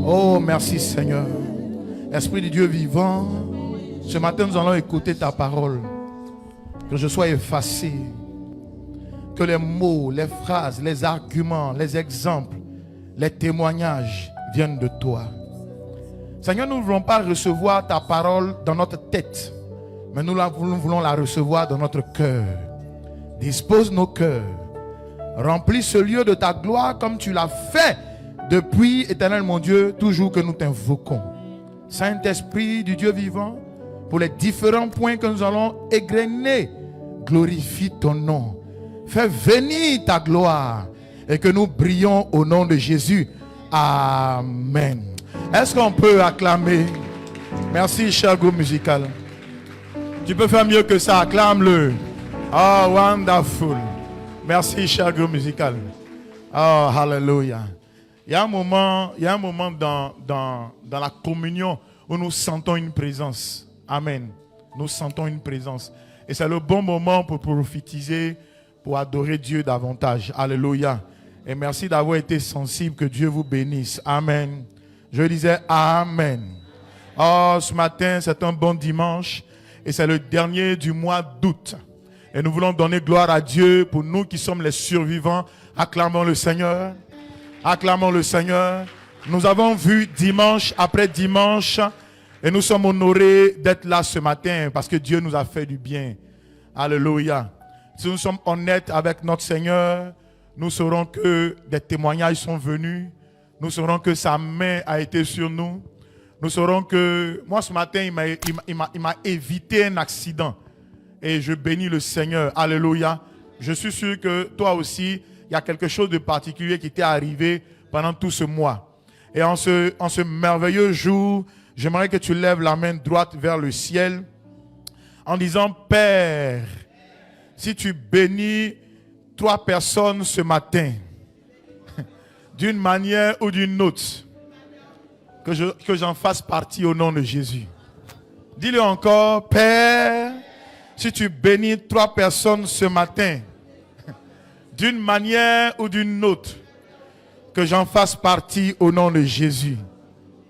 Oh, merci Seigneur. Esprit de Dieu vivant, ce matin nous allons écouter ta parole. Que je sois effacé. Que les mots, les phrases, les arguments, les exemples, les témoignages viennent de toi. Seigneur, nous ne voulons pas recevoir ta parole dans notre tête, mais nous voulons la recevoir dans notre cœur. Dispose nos cœurs. Remplis ce lieu de ta gloire comme tu l'as fait depuis, Éternel mon Dieu, toujours que nous t'invoquons. Saint-Esprit du Dieu vivant, pour les différents points que nous allons égrener, glorifie ton nom. Fais venir ta gloire et que nous brillons au nom de Jésus. Amen. Est-ce qu'on peut acclamer? Merci, cher groupe musical. Tu peux faire mieux que ça, acclame-le. Oh, wonderful. Merci, cher groupe musical. Oh, hallelujah. Il y a un moment dans la communion où nous sentons une présence. Amen. Nous sentons une présence. Et c'est le bon moment pour prophétiser, pour adorer Dieu davantage. Alléluia. Et merci d'avoir été sensible. Que Dieu vous bénisse. Amen. Je disais Amen. Oh, ce matin, c'est un bon dimanche. Et c'est le dernier du mois d'août. Et nous voulons donner gloire à Dieu pour nous qui sommes les survivants. Acclamons le Seigneur. Acclamons le Seigneur. Nous avons vu dimanche après dimanche et nous sommes honorés d'être là ce matin parce que Dieu nous a fait du bien. Alléluia. Si nous sommes honnêtes avec notre Seigneur, nous saurons que des témoignages sont venus. Nous saurons que sa main a été sur nous. Nous saurons que moi ce matin, il m'a évité un accident. Et je bénis le Seigneur. Alléluia. Je suis sûr que toi aussi, il y a quelque chose de particulier qui t'est arrivé pendant tout ce mois. Et en ce merveilleux jour, j'aimerais que tu lèves la main droite vers le ciel en disant, Père, si tu bénis 3 personnes ce matin, d'une manière ou d'une autre, que j'en fasse partie au nom de Jésus. Dis-le encore, Père, si tu bénis 3 personnes ce matin, d'une manière ou d'une autre, que j'en fasse partie au nom de Jésus.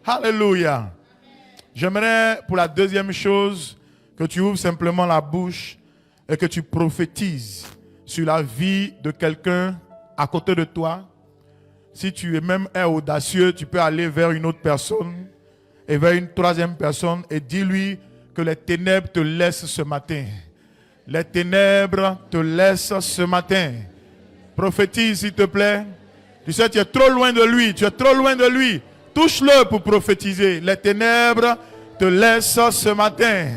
Alléluia. J'aimerais pour la deuxième chose que tu ouvres simplement la bouche et que tu prophétises sur la vie de quelqu'un à côté de toi. Si tu es même audacieux, tu peux aller vers une autre personne et vers une troisième personne et dis-lui que les ténèbres te laissent ce matin. Les ténèbres te laissent ce matin. Prophétise s'il te plaît. Tu sais, tu es trop loin de lui. Tu es trop loin de lui. Touche-le pour prophétiser. Les ténèbres te laissent ce matin.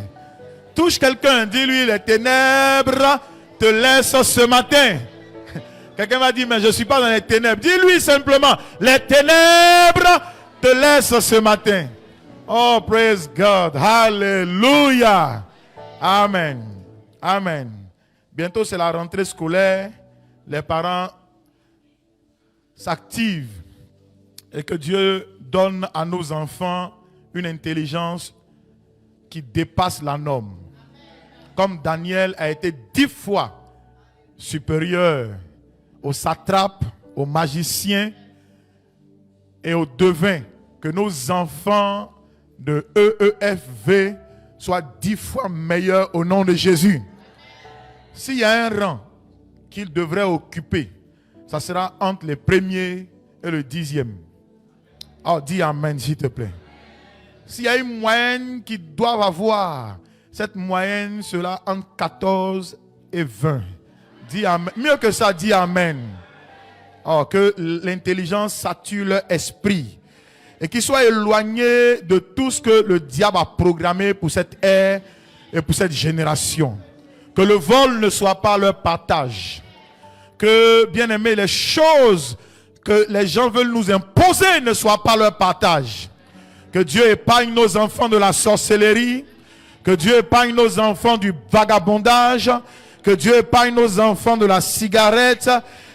Touche quelqu'un. Dis-lui, les ténèbres te laissent ce matin. Quelqu'un m'a dit, mais je ne suis pas dans les ténèbres. Dis-lui simplement, les ténèbres te laissent ce matin. Oh, praise God. Hallelujah. Amen. Amen. Bientôt, c'est la rentrée scolaire. Les parents s'activent et que Dieu donne à nos enfants une intelligence qui dépasse la norme. Comme Daniel a été 10 fois supérieur aux satrapes, aux magiciens et aux devins, que nos enfants de EEFV soient 10 fois meilleurs au nom de Jésus. S'il y a un rang qu'ils devraient occuper, ça sera entre les premiers et le 10e. Oh, dis Amen s'il te plaît. S'il y a une moyenne qu'ils doivent avoir, cette moyenne sera entre 14 et 20. Dis Amen. Mieux que ça, dis Amen. Oh, que l'intelligence sature leur esprit et qu'ils soient éloignés de tout ce que le diable a programmé pour cette ère et pour cette génération. Que le vol ne soit pas leur partage. Que, bien aimé, les choses que les gens veulent nous imposer ne soient pas leur partage. Que Dieu épargne nos enfants de la sorcellerie. Que Dieu épargne nos enfants du vagabondage. Que Dieu épargne nos enfants de la cigarette.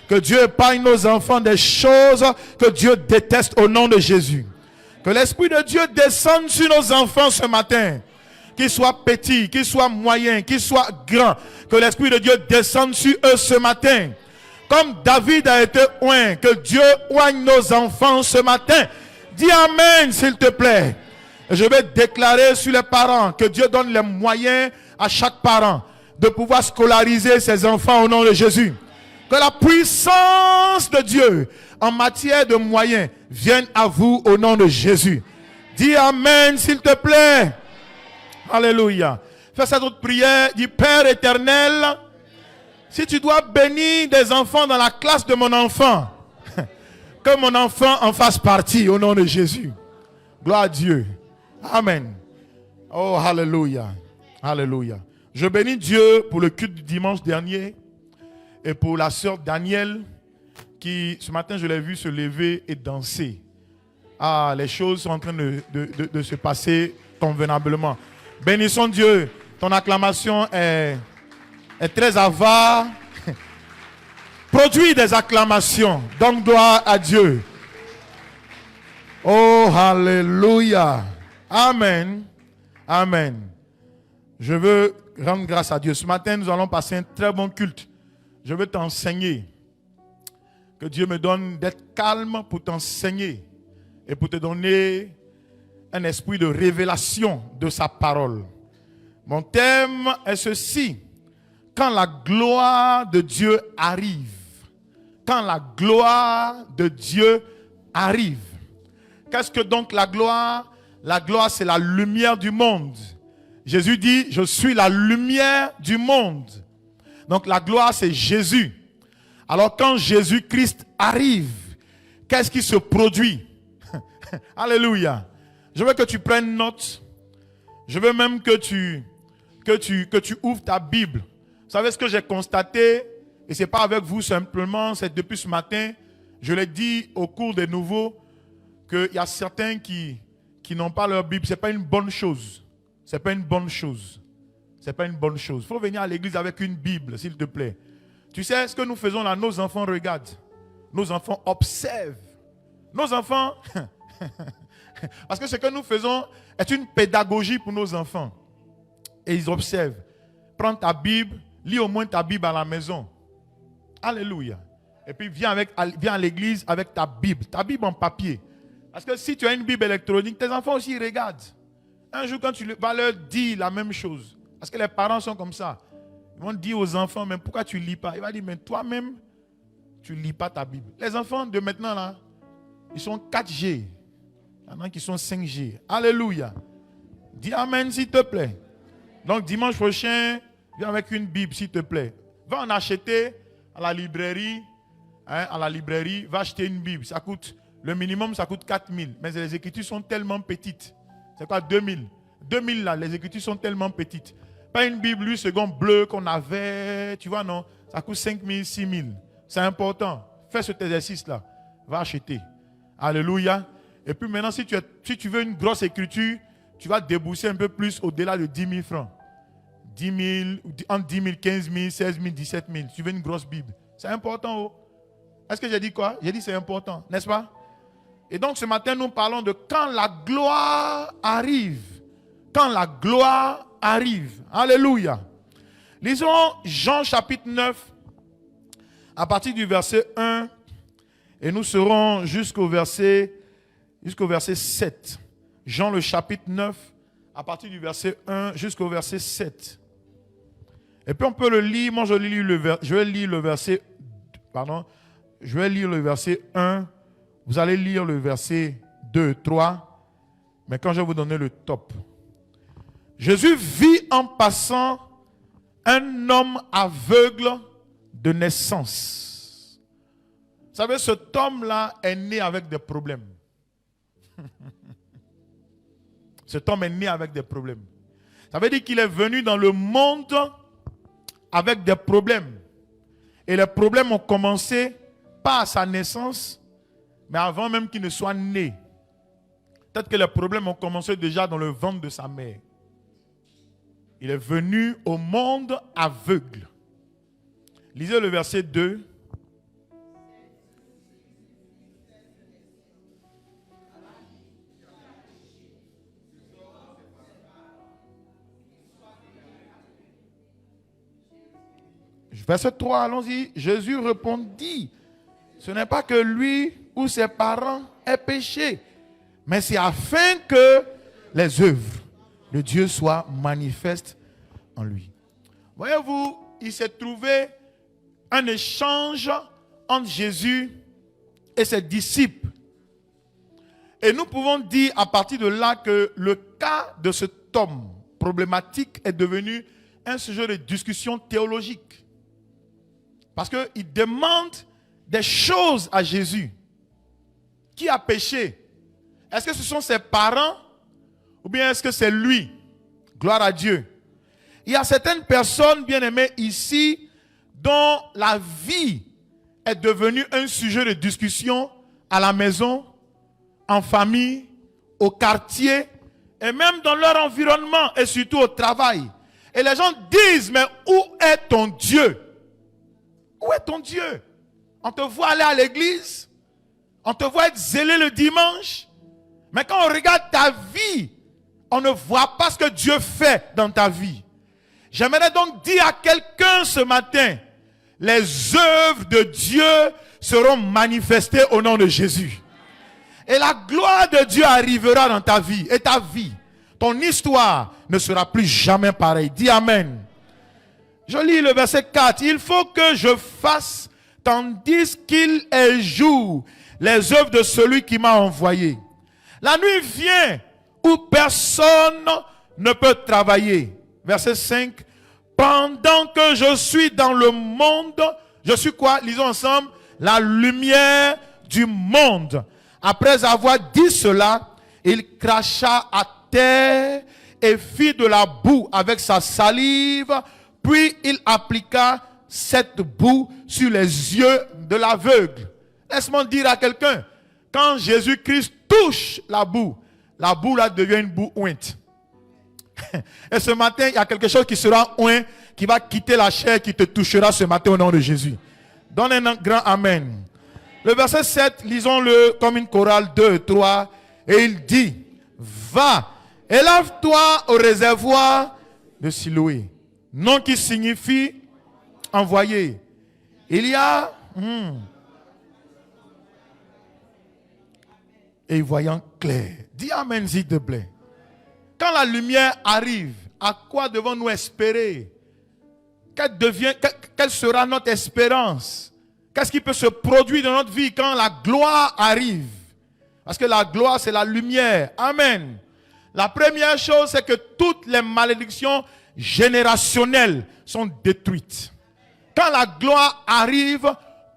Que Dieu épargne nos enfants des choses que Dieu déteste au nom de Jésus. Que l'Esprit de Dieu descende sur nos enfants ce matin. Qu'ils soient petits, qu'ils soient moyens, qu'ils soient grands. Que l'Esprit de Dieu descende sur eux ce matin. Comme David a été oint, que Dieu oigne nos enfants ce matin. Dis Amen, s'il te plaît. Et je vais déclarer sur les parents que Dieu donne les moyens à chaque parent de pouvoir scolariser ses enfants au nom de Jésus. Que la puissance de Dieu en matière de moyens vienne à vous au nom de Jésus. Dis Amen, s'il te plaît. Alléluia. Fais cette autre prière. Dis Père éternel, si tu dois bénir des enfants dans la classe de mon enfant, que mon enfant en fasse partie au nom de Jésus. Gloire à Dieu. Amen. Oh, alléluia. Alléluia. Je bénis Dieu pour le culte du dimanche dernier et pour la sœur Danielle qui, ce matin, je l'ai vu se lever et danser. Ah, les choses sont en train de se passer convenablement. Bénissons Dieu. Ton acclamation est très avare. Produis des acclamations. Donne gloire à Dieu. Oh, alléluia. Amen. Amen. Je veux rendre grâce à Dieu. Ce matin, nous allons passer un très bon culte. Je veux t'enseigner. Que Dieu me donne d'être calme pour t'enseigner et pour te donner un esprit de révélation de sa parole. Mon thème est ceci. Quand la gloire de Dieu arrive. Quand la gloire de Dieu arrive. Qu'est-ce que donc la gloire? La gloire, c'est la lumière du monde. Jésus dit, je suis la lumière du monde. Donc la gloire, c'est Jésus. Alors quand Jésus-Christ arrive, qu'est-ce qui se produit? Alléluia. Je veux que tu prennes note. Je veux même que tu ouvres ta Bible. Vous savez ce que j'ai constaté? Et ce n'est pas avec vous simplement, c'est depuis ce matin. Je l'ai dit au cours des nouveaux qu'il y a certains qui n'ont pas leur Bible. Ce n'est pas une bonne chose. Ce n'est pas une bonne chose. Ce n'est pas une bonne chose. Il faut venir à l'église avec une Bible, s'il te plaît. Tu sais, ce que nous faisons là, nos enfants regardent. Nos enfants observent. Nos enfants... Parce que ce que nous faisons est une pédagogie pour nos enfants. Et ils observent. Prends ta Bible, lis au moins ta Bible à la maison. Alléluia. Et puis viens à l'église avec ta Bible en papier. Parce que si tu as une Bible électronique, tes enfants aussi regardent. Un jour, quand tu vas leur dire la même chose, parce que les parents sont comme ça, ils vont dire aux enfants, mais pourquoi tu ne lis pas? Il va dire, mais toi-même, tu ne lis pas ta Bible. Les enfants de maintenant, là, ils sont 4G. Il y en a qui sont 5G. Alléluia. Dis Amen, s'il te plaît. Donc, dimanche prochain, viens avec une Bible, s'il te plaît. Va en acheter à la librairie. Va acheter une Bible. Ça coûte, le minimum, ça coûte 4 000. Mais les écritures sont tellement petites. C'est quoi 2 000? 2 000 là, les écritures sont tellement petites. Pas une Bible 8 secondes bleue qu'on avait. Tu vois, non? Ça coûte 5 000, 6 000. C'est important. Fais cet exercice-là. Va acheter. Alléluia. Et puis maintenant, si tu veux une grosse écriture, tu vas débourser un peu plus au-delà de 10 000 francs. 10 000, entre 10 000, 15 000, 16 000, 17 000. Tu veux une grosse Bible. C'est important. Oh. Est-ce que j'ai dit quoi? J'ai dit c'est important, n'est-ce pas? Et donc ce matin, nous parlons de quand la gloire arrive. Quand la gloire arrive. Alléluia. Lisons Jean chapitre 9, à partir du verset 1, et nous serons jusqu'au verset 7. Jean le chapitre 9, à partir du verset 1 jusqu'au verset 7. Et puis on peut le lire. Moi je vais lire le verset 1. Vous allez lire le verset 2, 3. Mais quand je vais vous donner le top. Jésus vit en passant un homme aveugle de naissance. Vous savez, cet homme-là est né avec des problèmes. Cet homme est né avec des problèmes. Ça veut dire qu'il est venu dans le monde avec des problèmes. Et les problèmes ont commencé pas à sa naissance, mais avant même qu'il ne soit né. Peut-être que les problèmes ont commencé déjà dans le ventre de sa mère. Il est venu au monde aveugle. Lisez le verset 2. Verset 3, allons-y. Jésus répondit, ce n'est pas que lui ou ses parents aient péché, mais c'est afin que les œuvres de Dieu soient manifestes en lui. Voyez-vous, il s'est trouvé un échange entre Jésus et ses disciples. Et nous pouvons dire à partir de là que le cas de cet homme problématique est devenu un sujet de discussion théologique. Parce qu'il demande des choses à Jésus. Qui a péché? Est-ce que ce sont ses parents ou bien est-ce que c'est lui? Gloire à Dieu. Il y a certaines personnes, bien aimées, ici, dont la vie est devenue un sujet de discussion à la maison, en famille, au quartier, et même dans leur environnement, et surtout au travail. Et les gens disent, mais où est ton Dieu? Où est ton Dieu? On te voit aller à l'église, on te voit être zélé le dimanche, mais quand on regarde ta vie, on ne voit pas ce que Dieu fait dans ta vie. J'aimerais donc dire à quelqu'un ce matin, les œuvres de Dieu seront manifestées au nom de Jésus. Et la gloire de Dieu arrivera dans ta vie. Et ta vie, ton histoire ne sera plus jamais pareille. Dis Amen. Je lis le verset 4. Il faut que je fasse, tandis qu'il est jour, les œuvres de celui qui m'a envoyé. La nuit vient où personne ne peut travailler. Verset 5. Pendant que je suis dans le monde, je suis quoi? Lisons ensemble. La lumière du monde. Après avoir dit cela, il cracha à terre et fit de la boue avec sa salive. Puis il appliqua cette boue sur les yeux de l'aveugle. Laisse-moi dire à quelqu'un, quand Jésus-Christ touche la boue là devient une boue ointe. Et ce matin, il y a quelque chose qui sera oint, qui va quitter la chair, qui te touchera ce matin au nom de Jésus. Donne un grand Amen. Le verset 7, lisons-le comme une chorale 2 et 3. Et il dit, va et lave-toi au réservoir de Siloé. Nom qui signifie envoyé. Il y a... Et voyant clair. Dis Amen s'il te plaît. Quand la lumière arrive, à quoi devons-nous espérer? Quelle sera notre espérance? Qu'est-ce qui peut se produire dans notre vie quand la gloire arrive? Parce que la gloire, c'est la lumière. Amen. La première chose, c'est que toutes les malédictions générationnelles sont détruites. Quand la gloire arrive,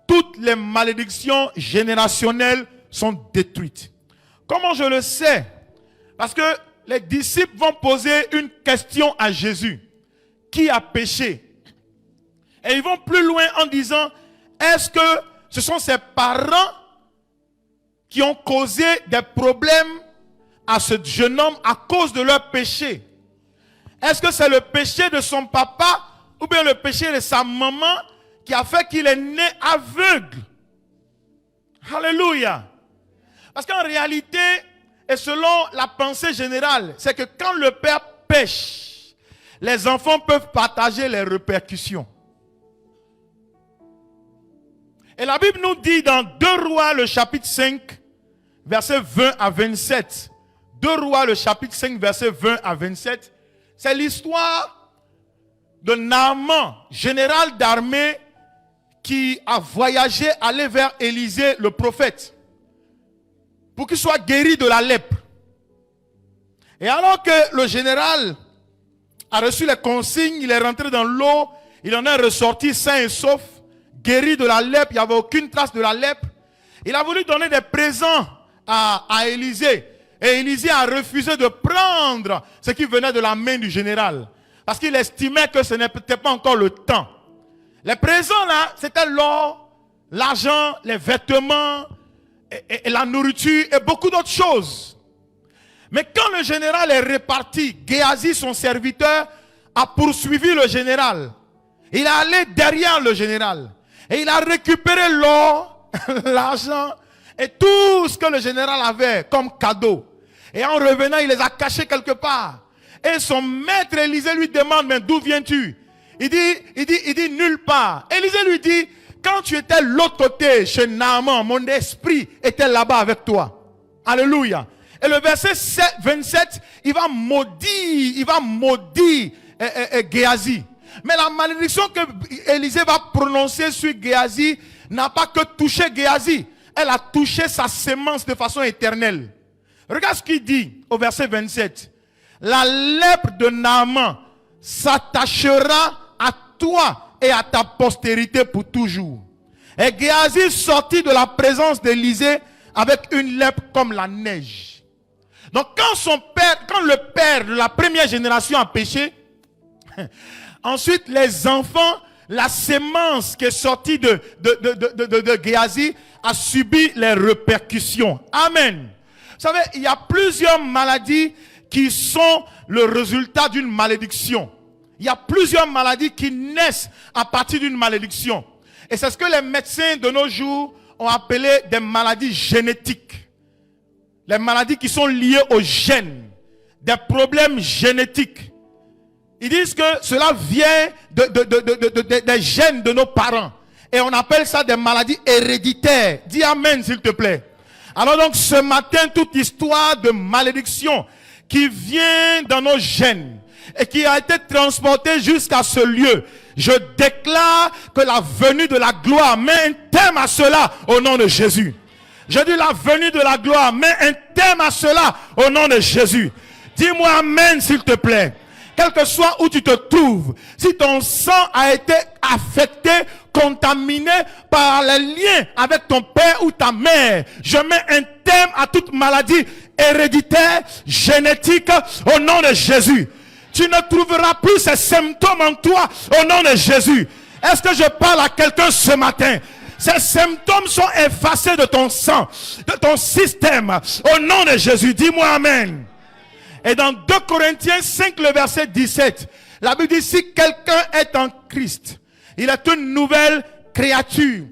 toutes les malédictions générationnelles sont détruites. Comment je le sais? Parce que les disciples vont poser une question à Jésus. Qui a péché? Et ils vont plus loin en disant, est-ce que ce sont ses parents qui ont causé des problèmes à ce jeune homme à cause de leur péché? Est-ce que c'est le péché de son papa ou bien le péché de sa maman qui a fait qu'il est né aveugle? Alléluia. Parce qu'en réalité, et selon la pensée générale, c'est que quand le père pêche, les enfants peuvent partager les répercussions. Et la Bible nous dit dans 2 Rois, le chapitre 5, verset 20 à 27. 2 Rois, le chapitre 5, verset 20 à 27. C'est l'histoire de Naaman, général d'armée, qui a voyagé, allé vers Élisée, le prophète, pour qu'il soit guéri de la lèpre. Et alors que le général a reçu les consignes, il est rentré dans l'eau, il en est ressorti sain et sauf, guéri de la lèpre, il n'y avait aucune trace de la lèpre. Il a voulu donner des présents à Élisée. Et Élisée a refusé de prendre ce qui venait de la main du général. Parce qu'il estimait que ce n'était pas encore le temps. Les présents là, c'était l'or, l'argent, les vêtements, et la nourriture et beaucoup d'autres choses. Mais quand le général est reparti, Géasi, son serviteur, a poursuivi le général. Il est allé derrière le général. Et il a récupéré l'or, l'argent et tout ce que le général avait comme cadeau. Et en revenant, il les a cachés quelque part. Et son maître Élisée lui demande, mais d'où viens-tu? Il dit nulle part. Élisée lui dit, quand tu étais de l'autre côté chez Naaman, mon esprit était là-bas avec toi. Alléluia. Et le verset 27, il va maudire Géasi. Mais la malédiction que Élisée va prononcer sur Géasi n'a pas que touché Géasi. Elle a touché sa sémence de façon éternelle. Regarde ce qu'il dit au verset 27. La lèpre de Naaman s'attachera à toi et à ta postérité pour toujours. Et Géasi sortit de la présence d'Élisée avec une lèpre comme la neige. Donc quand le père de la première génération a péché, ensuite les enfants, la sémence qui est sortie de Géasi a subi les répercussions. Amen. Vous savez, il y a plusieurs maladies qui sont le résultat d'une malédiction. Il y a plusieurs maladies qui naissent à partir d'une malédiction. Et c'est ce que les médecins de nos jours ont appelé des maladies génétiques. Les maladies qui sont liées aux gènes. Des problèmes génétiques. Ils disent que cela vient des gènes de nos parents. Et on appelle ça des maladies héréditaires. Dis amen s'il te plaît. Alors donc ce matin, toute histoire de malédiction qui vient dans nos gènes et qui a été transportée jusqu'à ce lieu, je déclare que la venue de la gloire met un terme à cela au nom de Jésus. Je dis la venue de la gloire met un terme à cela au nom de Jésus. Dis-moi amen s'il te plaît. Quel que soit où tu te trouves, si ton sang a été affecté, contaminé par les liens avec ton père ou ta mère, je mets un terme à toute maladie héréditaire, génétique, au nom de Jésus. Tu ne trouveras plus ces symptômes en toi, au nom de Jésus. Est-ce que je parle à quelqu'un ce matin? Ces symptômes sont effacés de ton sang, de ton système, au nom de Jésus. Dis-moi amen. Et dans 2 Corinthiens 5, le verset 17, la Bible dit, si quelqu'un est en Christ, il est une nouvelle créature.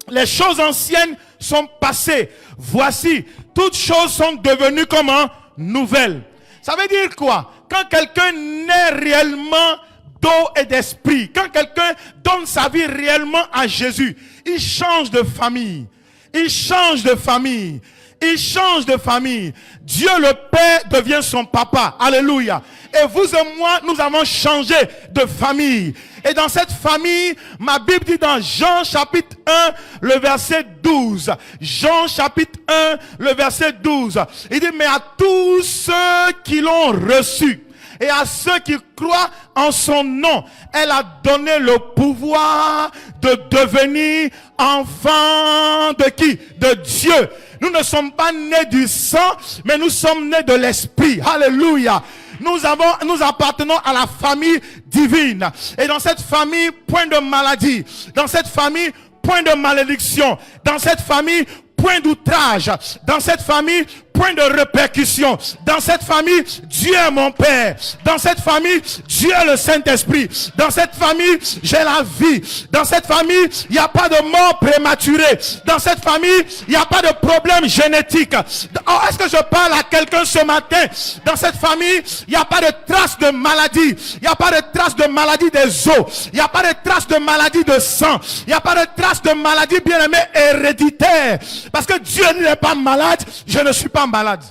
Les choses anciennes sont passées. Voici, toutes choses sont devenues comment? Nouvelles. Ça veut dire quoi? Quand quelqu'un naît réellement d'eau et d'esprit, quand quelqu'un donne sa vie réellement à Jésus, il change de famille. Il change de famille. Il change de famille. Dieu le Père devient son papa. Alléluia. Et vous et moi, nous avons changé de famille. Et dans cette famille, ma Bible dit dans Jean chapitre 1, le verset 12. Jean chapitre 1, le verset 12. Il dit, mais à tous ceux qui l'ont reçu, et à ceux qui croient en son nom, elle a donné le pouvoir de devenir enfants de qui? De Dieu. Nous ne sommes pas nés du sang, mais nous sommes nés de l'esprit. Alléluia. Nous appartenons à la famille divine. Et dans cette famille, point de maladie. Dans cette famille, point de malédiction. Dans cette famille, point d'outrage. Dans cette famille, point de répercussion. Dans cette famille, Dieu est mon Père. Dans cette famille, Dieu est le Saint-Esprit. Dans cette famille, j'ai la vie. Dans cette famille, il n'y a pas de mort prématurée. Dans cette famille, il n'y a pas de problème génétique. Oh, est-ce que je parle à quelqu'un ce matin? Dans cette famille, il n'y a pas de trace de maladie. Il n'y a pas de trace de maladie des os. Il n'y a pas de trace de maladie de sang. Il n'y a pas de trace de maladie, bien aimé, héréditaire. Parce que Dieu n'est pas malade, je ne suis pas malade.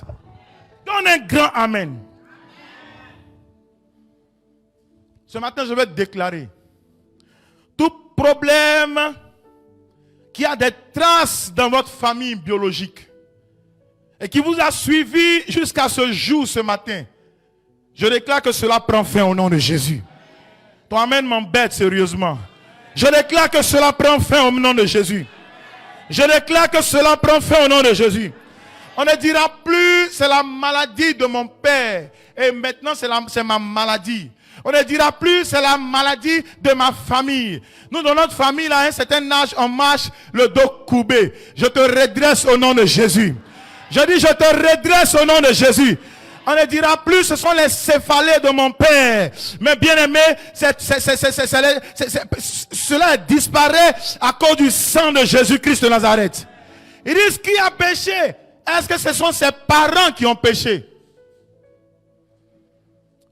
Donne un grand amen. Ce matin, je vais te déclarer. Tout problème qui a des traces dans votre famille biologique et qui vous a suivi jusqu'à ce jour, ce matin, je déclare que cela prend fin au nom de Jésus. Ton amen m'embête sérieusement. Je déclare que cela prend fin au nom de Jésus. Je déclare que cela prend fin au nom de Jésus. On ne dira plus c'est la maladie de mon père et maintenant c'est ma maladie. On ne dira plus c'est la maladie de ma famille. Nous dans notre famille à un certain âge on marche le dos courbé. Je te redresse au nom de Jésus. Je dis je te redresse au nom de Jésus. On ne dira plus ce sont les céphalées de mon père. Mais bien aimé, cela disparaît à cause du sang de Jésus-Christ de Nazareth. Ils disent qui a péché? Est-ce que ce sont ses parents qui ont péché?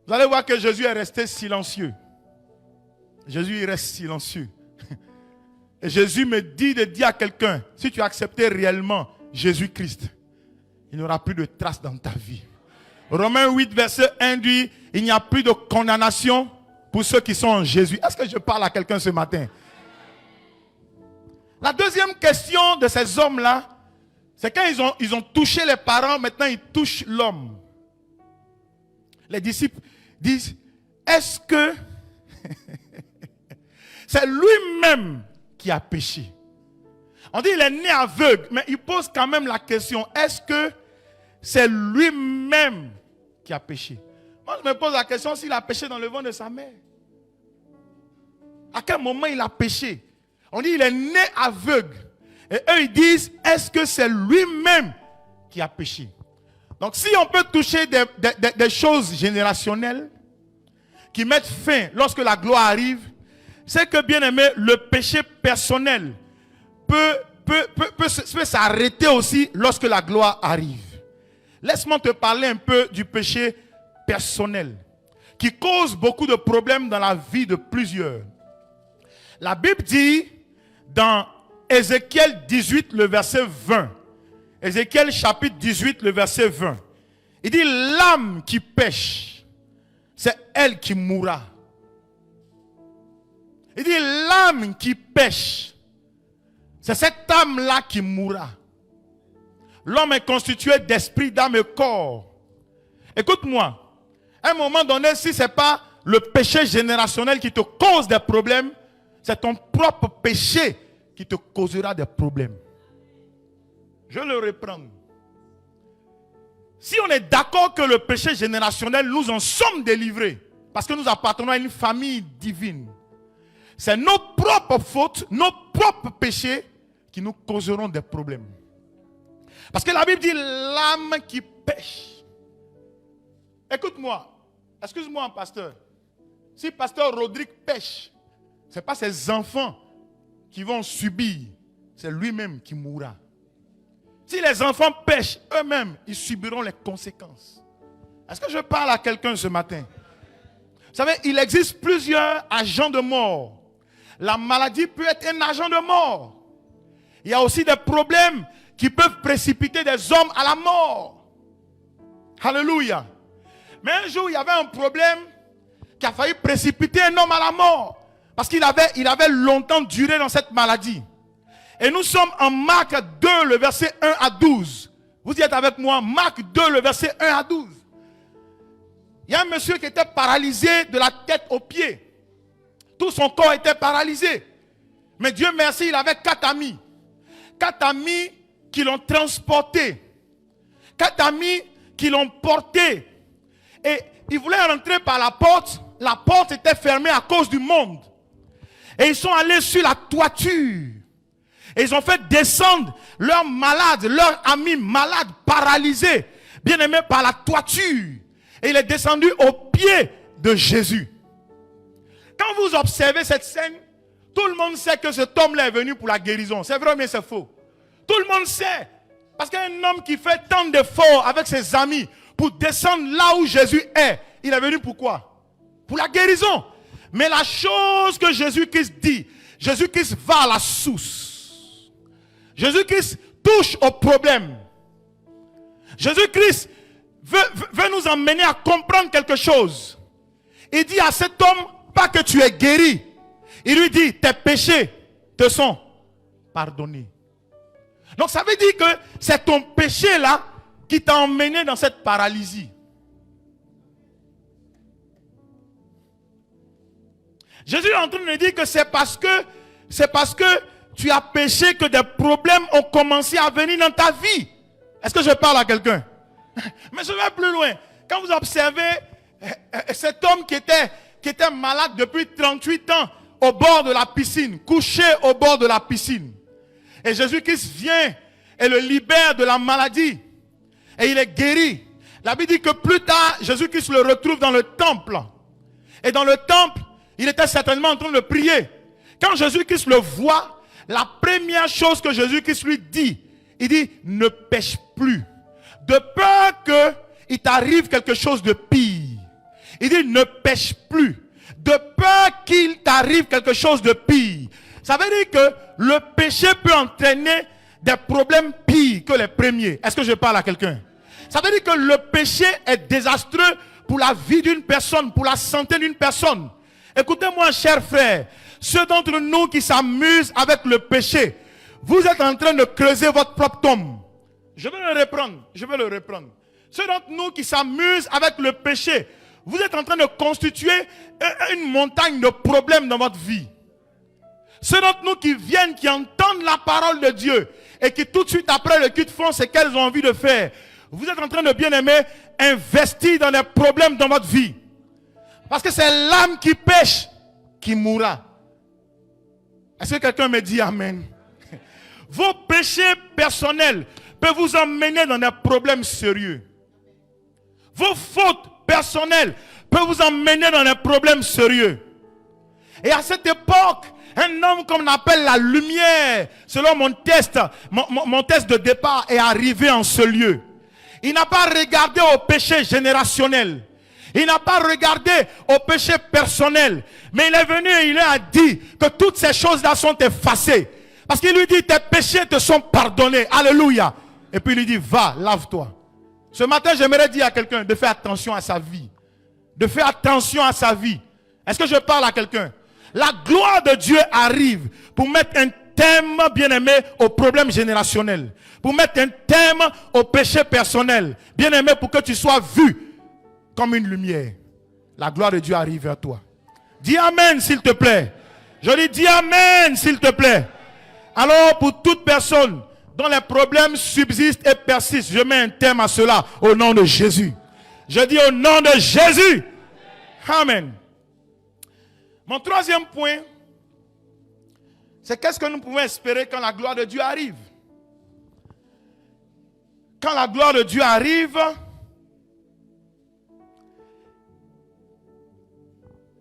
Vous allez voir que Jésus est resté silencieux. Jésus il reste silencieux. Et Jésus me dit de dire à quelqu'un, si tu acceptais réellement Jésus-Christ, il n'y aura plus de traces dans ta vie. Romains 8, verset 1 dit, il n'y a plus de condamnation pour ceux qui sont en Jésus. Est-ce que je parle à quelqu'un ce matin? La deuxième question de ces hommes-là, c'est quand ils ont touché les parents, maintenant ils touchent l'homme. Les disciples disent, est-ce que c'est lui-même qui a péché? On dit qu'il est né aveugle, mais il pose quand même la question, est-ce que c'est lui-même qui a péché? Moi je me pose la question s'il a péché dans le ventre de sa mère. À quel moment il a péché? On dit qu'il est né aveugle. Et eux ils disent, est-ce que c'est lui-même qui a péché? Donc si on peut toucher des choses générationnelles qui mettent fin lorsque la gloire arrive, c'est que bien aimé, le péché personnel peut s'arrêter aussi lorsque la gloire arrive. Laisse-moi te parler un peu du péché personnel qui cause beaucoup de problèmes dans la vie de plusieurs. La Bible dit dans Ézéchiel 18, le verset 20. Ézéchiel chapitre 18, le verset 20. Il dit, l'âme qui pêche, c'est elle qui mourra. Il dit, l'âme qui pêche, c'est cette âme-là qui mourra. L'homme est constitué d'esprit, d'âme et corps. Écoute-moi, à un moment donné, si ce n'est pas le péché générationnel qui te cause des problèmes, c'est ton propre péché qui te causera des problèmes. Je le reprends. Si on est d'accord que le péché générationnel, nous en sommes délivrés, parce que nous appartenons à une famille divine, c'est nos propres fautes, nos propres péchés qui nous causeront des problèmes. Parce que la Bible dit l'âme qui pêche. Écoute-moi, excuse-moi pasteur. Si pasteur Rodrigue pêche, ce n'est pas ses enfants qui vont subir, c'est lui-même qui mourra. Si les enfants pêchent, eux-mêmes, ils subiront les conséquences. Est-ce que je parle à quelqu'un ce matin? Vous savez, il existe plusieurs agents de mort. La maladie peut être un agent de mort. Il y a aussi des problèmes qui peuvent précipiter des hommes à la mort. Alléluia. Mais un jour, il y avait un problème qui a failli précipiter un homme à la mort. Parce qu'il avait longtemps duré dans cette maladie. Et nous sommes en Marc 2, le verset 1 à 12. Vous y êtes avec moi, Marc 2, le verset 1 à 12. Il y a un monsieur qui était paralysé de la tête aux pieds. Tout son corps était paralysé. Mais Dieu merci, il avait 4 amis. 4 amis qui l'ont transporté. 4 amis qui l'ont porté. Et ils voulaient rentrer par la porte. La porte était fermée à cause du monde. Et ils sont allés sur la toiture. Et ils ont fait descendre leurs malades, leurs amis malades, paralysés, bien aimés par la toiture. Et il est descendu au pied de Jésus. Quand vous observez cette scène, tout le monde sait que cet homme-là est venu pour la guérison. C'est vrai mais c'est faux. Tout le monde sait. Parce qu'un homme qui fait tant d'efforts avec ses amis pour descendre là où Jésus est, il est venu pour quoi? Pour la guérison. Mais la chose que Jésus-Christ dit, Jésus-Christ va à la source. Jésus-Christ touche au problème. Jésus-Christ veut nous emmener à comprendre quelque chose. Il dit à cet homme, pas que tu es guéri. Il lui dit, tes péchés te sont pardonnés. Donc ça veut dire que c'est ton péché là qui t'a emmené dans cette paralysie. Jésus est en train de nous dire que c'est parce que tu as péché que des problèmes ont commencé à venir dans ta vie. Est-ce que je parle à quelqu'un? Mais je vais plus loin. Quand vous observez cet homme qui était malade depuis 38 ans au bord de la piscine, couché au bord de la piscine. Et Jésus-Christ vient et le libère de la maladie. Et il est guéri. La Bible dit que plus tard, Jésus-Christ le retrouve dans le temple. Et dans le temple, il était certainement en train de prier. Quand Jésus-Christ le voit, la première chose que Jésus-Christ lui dit, il dit, ne pêche plus. De peur qu'il t'arrive quelque chose de pire. Il dit, ne pêche plus. De peur qu'il t'arrive quelque chose de pire. Ça veut dire que le péché peut entraîner des problèmes pires. pire que les premiers. Est-ce que je parle à quelqu'un? Ça veut dire que le péché est désastreux pour la vie d'une personne, pour la santé d'une personne. Écoutez-moi, chers frères, ceux d'entre nous qui s'amusent avec le péché, vous êtes en train de creuser votre propre tombe. Je vais le reprendre. Ceux d'entre nous qui s'amusent avec le péché, vous êtes en train de constituer une montagne de problèmes dans votre vie. Ceux d'entre nous qui viennent, qui entendent la parole de Dieu et qui tout de suite après le culte font ce qu'elles ont envie de faire, vous êtes en train de bien aimer investir dans des problèmes dans votre vie. Parce que c'est l'âme qui pêche qui mourra. Est-ce que quelqu'un me dit amen? Vos péchés personnels peuvent vous emmener dans des problèmes sérieux. Vos fautes personnelles peuvent vous emmener dans des problèmes sérieux. Et à cette époque, un homme qu'on appelle la lumière, selon mon test de départ, est arrivé en ce lieu. Il n'a pas regardé au péché générationnel. Il n'a pas regardé au péché personnel. Mais il est venu et il lui a dit que toutes ces choses-là sont effacées. Parce qu'il lui dit, tes péchés te sont pardonnés. Alléluia. Et puis il lui dit, va, lave-toi. Ce matin, j'aimerais dire à quelqu'un de faire attention à sa vie. De faire attention à sa vie. Est-ce que je parle à quelqu'un? La gloire de Dieu arrive pour mettre un thème, bien-aimé, au problème générationnel. Pour mettre un thème au péché personnel. Bien-aimé, pour que tu sois vu comme une lumière. La gloire de Dieu arrive vers toi. Dis amen, s'il te plaît. Je dis amen, s'il te plaît. Alors, pour toute personne dont les problèmes subsistent et persistent, je mets un thème à cela au nom de Jésus. Je dis au nom de Jésus. Amen. Mon troisième point, c'est qu'est-ce que nous pouvons espérer quand la gloire de Dieu arrive. Quand la gloire de Dieu arrive,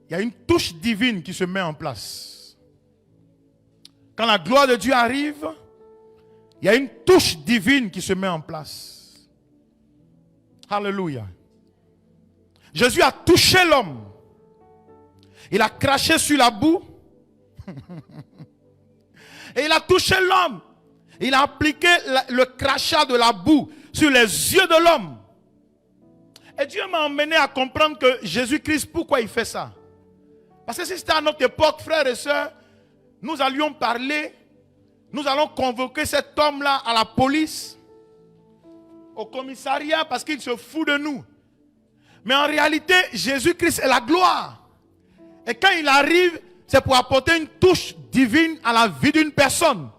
il y a une touche divine qui se met en place. Quand la gloire de Dieu arrive, il y a une touche divine qui se met en place. Alléluia. Jésus a touché l'homme. Il a craché sur la boue. Et il a touché l'homme. Il a appliqué le crachat de la boue sur les yeux de l'homme. Et Dieu m'a emmené à comprendre que Jésus-Christ, pourquoi il fait ça? Parce que si c'était à notre époque, frères et sœurs, nous allions parler, nous allons convoquer cet homme-là à la police, au commissariat, parce qu'il se fout de nous. Mais en réalité, Jésus-Christ est la gloire. Et quand il arrive, c'est pour apporter une touche divine à la vie d'une personne.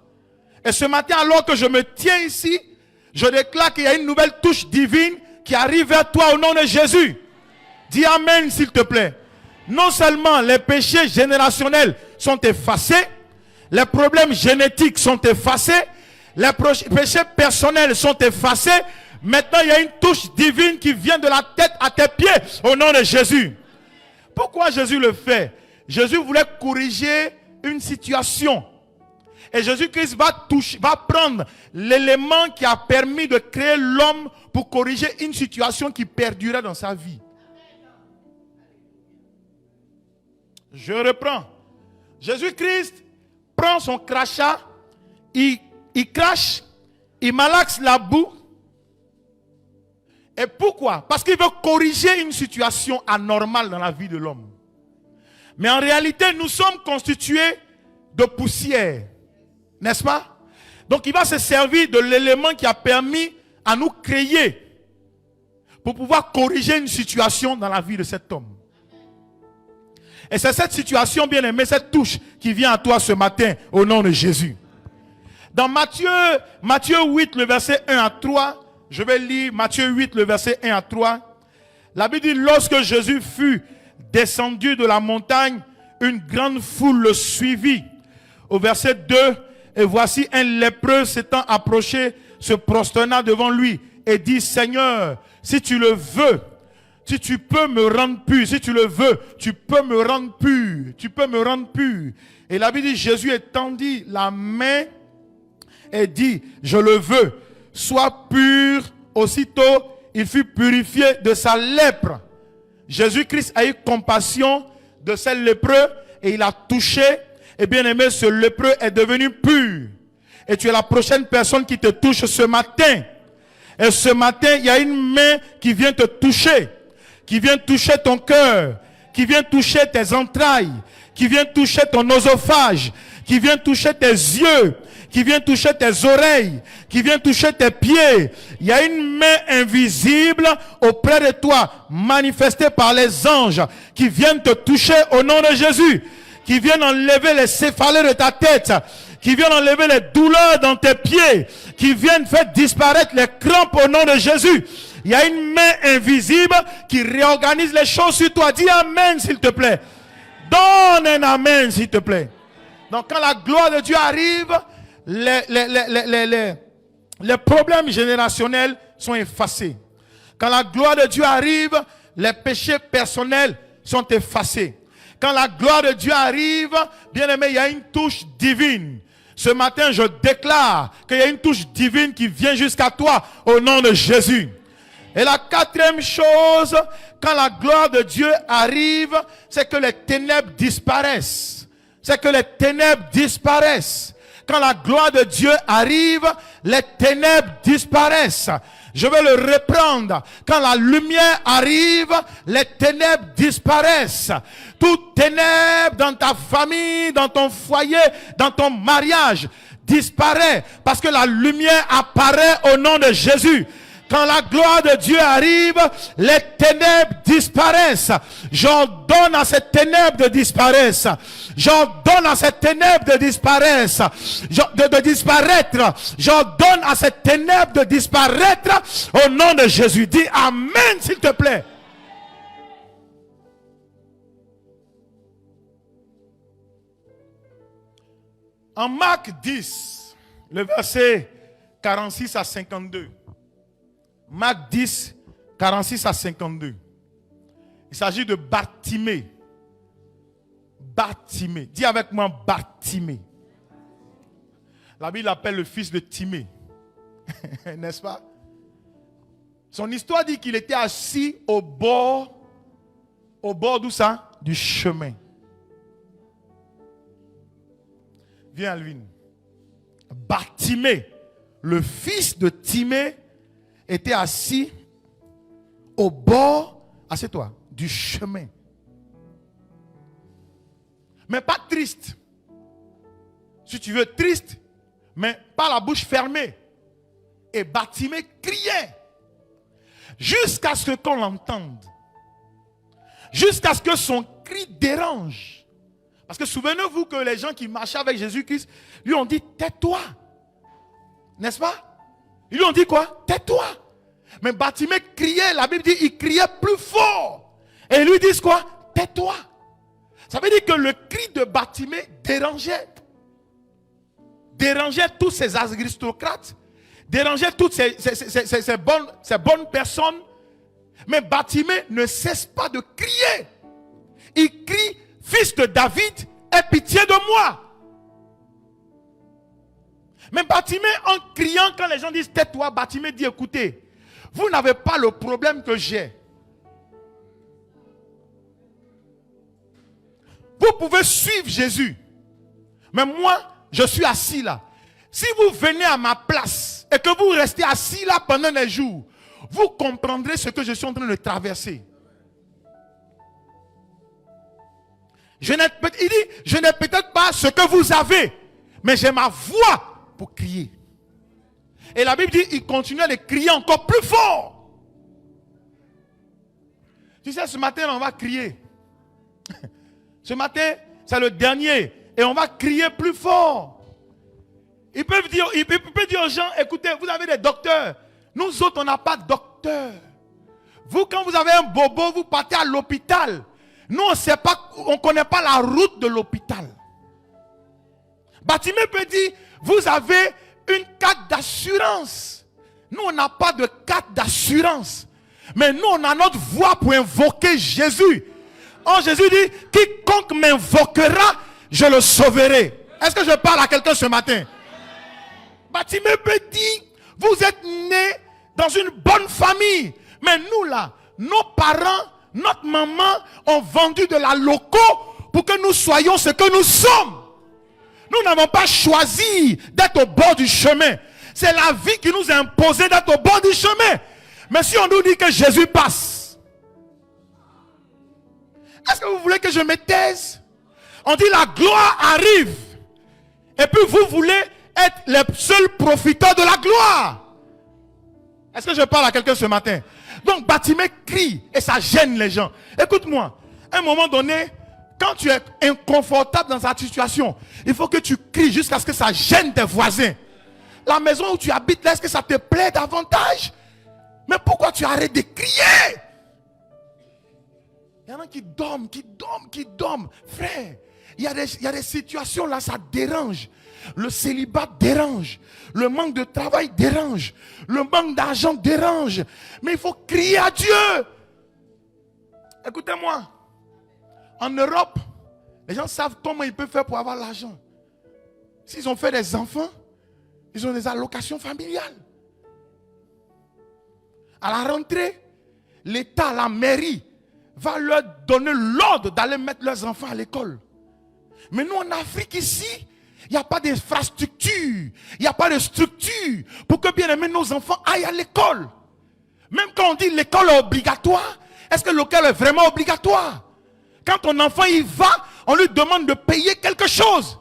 Et ce matin, alors que je me tiens ici, je déclare qu'il y a une nouvelle touche divine qui arrive vers toi au nom de Jésus. Dis amen, s'il te plaît. Non seulement les péchés générationnels sont effacés, les problèmes génétiques sont effacés, les péchés personnels sont effacés. Maintenant, il y a une touche divine qui vient de la tête à tes pieds au nom de Jésus. Pourquoi Jésus le fait? Jésus voulait corriger une situation. Et Jésus-Christ va prendre l'élément qui a permis de créer l'homme pour corriger une situation qui perdurait dans sa vie. Je reprends. Jésus-Christ prend son crachat, il crache, il malaxe la boue. Et pourquoi? Parce qu'il veut corriger une situation anormale dans la vie de l'homme. Mais en réalité, nous sommes constitués de poussière. N'est-ce pas? Donc il va se servir de l'élément qui a permis à nous créer pour pouvoir corriger une situation dans la vie de cet homme. Et c'est cette situation, bien aimée, cette touche qui vient à toi ce matin au nom de Jésus. Dans Matthieu 8, le verset 1 à 3, je vais lire Matthieu 8, le verset 1 à 3. La Bible dit, lorsque Jésus fut descendu de la montagne, une grande foule le suivit. Au verset 2, et voici un lépreux s'étant approché, se prosterna devant lui et dit, Seigneur, si tu le veux, si tu peux me rendre pur, si tu le veux, tu peux me rendre pur, tu peux me rendre pur. Et la Bible dit, Jésus étendit la main et dit, je le veux, sois pur. Aussitôt, il fut purifié de sa lèpre. Jésus-Christ a eu compassion de ce lépreux et il a touché. Et bien aimé, ce lépreux est devenu pur. Et tu es la prochaine personne qui te touche ce matin. Et ce matin, il y a une main qui vient te toucher. Qui vient toucher ton cœur. Qui vient toucher tes entrailles. Qui vient toucher ton oesophage. Qui vient toucher tes yeux. Qui vient toucher tes oreilles. Qui vient toucher tes pieds. Il y a une main invisible auprès de toi. Manifestée par les anges. Qui viennent te toucher au nom de Jésus. Qui viennent enlever les céphalées de ta tête. Qui viennent enlever les douleurs dans tes pieds, qui viennent faire disparaître les crampes au nom de Jésus. Il y a une main invisible qui réorganise les choses sur toi. Dis amen s'il te plaît. Donne un amen s'il te plaît. Donc quand la gloire de Dieu arrive, les problèmes générationnels sont effacés. Quand la gloire de Dieu arrive, les péchés personnels sont effacés. Quand la gloire de Dieu arrive, bien aimé, il y a une touche divine. Ce matin, je déclare qu'il y a une touche divine qui vient jusqu'à toi au nom de Jésus. Et la quatrième chose, quand la gloire de Dieu arrive, c'est que les ténèbres disparaissent. C'est que les ténèbres disparaissent. Quand la gloire de Dieu arrive, les ténèbres disparaissent. Je vais le reprendre. Quand la lumière arrive, les ténèbres disparaissent. Toute ténèbre dans ta famille, dans ton foyer, dans ton mariage, disparaît. Parce que la lumière apparaît au nom de Jésus. Quand la gloire de Dieu arrive, les ténèbres disparaissent. J'ordonne à ces ténèbres de disparaître. J'ordonne à ces ténèbres de disparaître. De disparaître. J'ordonne à ces ténèbres de disparaître au nom de Jésus. Dis amen s'il te plaît. En Marc 10, le verset 46 à 52. Marc 10, 46 à 52. Il s'agit de Bartimée. Bartimée. Dis avec moi Bartimée. La Bible l'appelle le fils de Timée. N'est-ce pas? Son histoire dit qu'il était assis au bord d'où ça? Du chemin. Viens Alvin. Bartimée, le fils de Timée, était assis au bord, assieds-toi, du chemin. Mais pas triste. Si tu veux, triste, mais pas la bouche fermée. Et Bartimée criait jusqu'à ce qu'on l'entende. Jusqu'à ce que son cri dérange. Parce que souvenez-vous que les gens qui marchaient avec Jésus-Christ lui ont dit tais-toi. N'est-ce pas? Ils lui ont dit quoi? Tais-toi. Mais Bartimée criait, la Bible dit, il criait plus fort. Et ils lui disent quoi? Tais-toi. Ça veut dire que le cri de Bartimée dérangeait. Dérangeait tous ces aristocrates. Dérangeait toutes ces bonnes personnes. Mais Bartimée ne cesse pas de crier. Il crie, fils de David, aie pitié de moi. Mais Bartimée, en criant, quand les gens disent tais-toi, Bartimée dit écoutez, vous n'avez pas le problème que j'ai. Vous pouvez suivre Jésus. Mais moi, je suis assis là. Si vous venez à ma place et que vous restez assis là pendant des jours, vous comprendrez ce que je suis en train de traverser. Il dit, je n'ai peut-être pas ce que vous avez, mais j'ai ma voix pour crier. Et la Bible dit, il continuait de crier encore plus fort. Tu sais, ce matin, on va crier. Ce matin, c'est le dernier. Et on va crier plus fort. Il peut dire aux gens, écoutez, vous avez des docteurs. Nous autres, on n'a pas de docteur. Vous, quand vous avez un bobo, vous partez à l'hôpital. Nous, on ne connaît pas la route de l'hôpital. Bartimée peut dire, vous avez une carte d'assurance. Nous, on n'a pas de carte d'assurance. Mais nous, on a notre voix pour invoquer Jésus. Oh, Jésus dit, quiconque m'invoquera, je le sauverai. Est-ce que je parle à quelqu'un ce matin? Bartimée peut dire, vous êtes nés dans une bonne famille. Mais nous là, nos parents, notre maman ont vendu de la loco pour que nous soyons ce que nous sommes. Nous n'avons pas choisi d'être au bord du chemin. C'est la vie qui nous a imposé d'être au bord du chemin. Mais si on nous dit que Jésus passe, est-ce que vous voulez que je me taise? On dit la gloire arrive. Et puis vous voulez être les seuls profiteurs de la gloire. Est-ce que je parle à quelqu'un ce matin? Donc Bartimée crie et ça gêne les gens. Écoute-moi, à un moment donné, quand tu es inconfortable dans cette situation, il faut que tu cries jusqu'à ce que ça gêne tes voisins. La maison où tu habites, là, est-ce que ça te plaît davantage? Mais pourquoi tu arrêtes de crier? Il y en a qui dorment. Frère, il y a des situations là, ça dérange. Le célibat dérange. Le manque de travail dérange. Le manque d'argent dérange. Mais il faut crier à Dieu. Écoutez-moi. En Europe, les gens savent comment ils peuvent faire pour avoir l'argent. S'ils ont fait des enfants, ils ont des allocations familiales. À la rentrée, l'État, la mairie, va leur donner l'ordre d'aller mettre leurs enfants à l'école. Mais nous, en Afrique, ici, il n'y a pas d'infrastructure, il n'y a pas de structure pour que, bien aimé, nos enfants aillent à l'école. Même quand on dit l'école est obligatoire, est-ce que l'école est vraiment obligatoire? Quand ton enfant y va, on lui demande de payer quelque chose.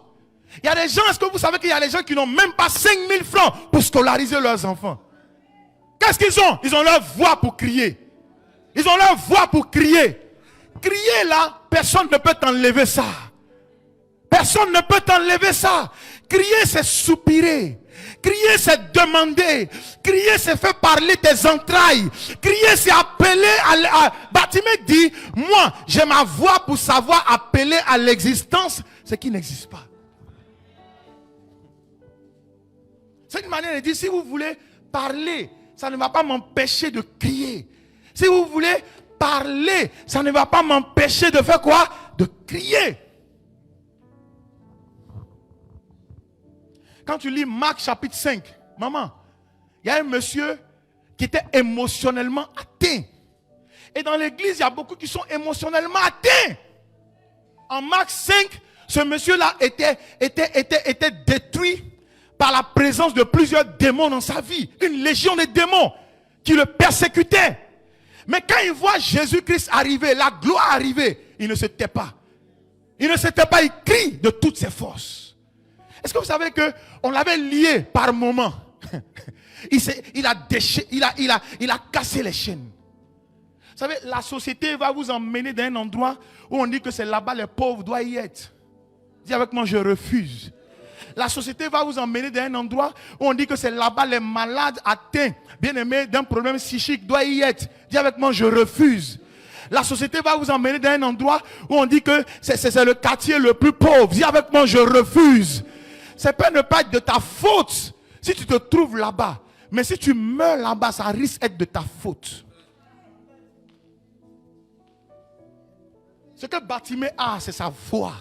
Il y a des gens, est-ce que vous savez qu'il y a des gens qui n'ont même pas 5 000 francs pour scolariser leurs enfants? Qu'est-ce qu'ils ont? Ils ont leur voix pour crier. Ils ont leur voix pour crier. Crier là, personne ne peut t'enlever ça. Personne ne peut t'enlever ça. Crier, c'est soupirer. Crier, c'est demander. Crier, c'est faire parler tes entrailles. Crier, c'est appeler à... Bartimée dit, moi, j'ai ma voix pour savoir appeler à l'existence ce qui n'existe pas. C'est une manière de dire, si vous voulez parler, ça ne va pas m'empêcher de crier. Si vous voulez parler, ça ne va pas m'empêcher de faire quoi? De crier. Quand tu lis Marc chapitre 5, maman, il y a un monsieur qui était émotionnellement atteint. Et dans l'église, il y a beaucoup qui sont émotionnellement atteints. En Marc 5, ce monsieur-là était détruit par la présence de plusieurs démons dans sa vie. Une légion de démons qui le persécutaient. Mais quand il voit Jésus-Christ arriver, la gloire arriver, il ne se tait pas. Il ne se tait pas, il crie de toutes ses forces. Est-ce que vous savez qu'on l'avait lié par moment? Il a cassé les chaînes. Vous savez, la société va vous emmener dans un endroit où on dit que c'est là-bas les pauvres doivent y être. Dis avec moi, je refuse. La société va vous emmener dans un endroit où on dit que c'est là-bas les malades atteints, bien aimés, d'un problème psychique doivent y être. Dis avec moi, je refuse. La société va vous emmener dans un endroit où on dit que c'est le quartier le plus pauvre. Dis avec moi, je refuse. C'est peut ne pas être de ta faute si tu te trouves là-bas. Mais si tu meurs là-bas, ça risque d'être de ta faute. Ce que Bartimée a, c'est sa voix.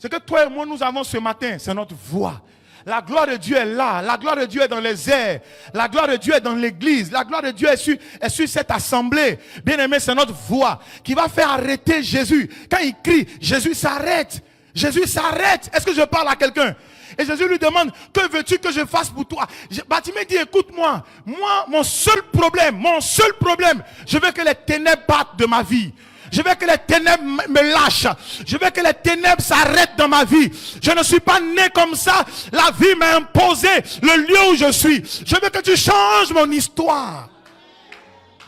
Ce que toi et moi nous avons ce matin, c'est notre voix. La gloire de Dieu est là. La gloire de Dieu est dans les airs. La gloire de Dieu est dans l'église. La gloire de Dieu est sur cette assemblée. Bien aimé, c'est notre voix qui va faire arrêter Jésus. Quand il crie, Jésus s'arrête. Jésus s'arrête. Est-ce que je parle à quelqu'un? Et Jésus lui demande, que veux-tu que je fasse pour toi? Bartimée dit, écoute-moi, moi, mon seul problème, je veux que les ténèbres partent de ma vie. Je veux que les ténèbres me lâchent. Je veux que les ténèbres s'arrêtent dans ma vie. Je ne suis pas né comme ça. La vie m'a imposé le lieu où je suis. Je veux que tu changes mon histoire.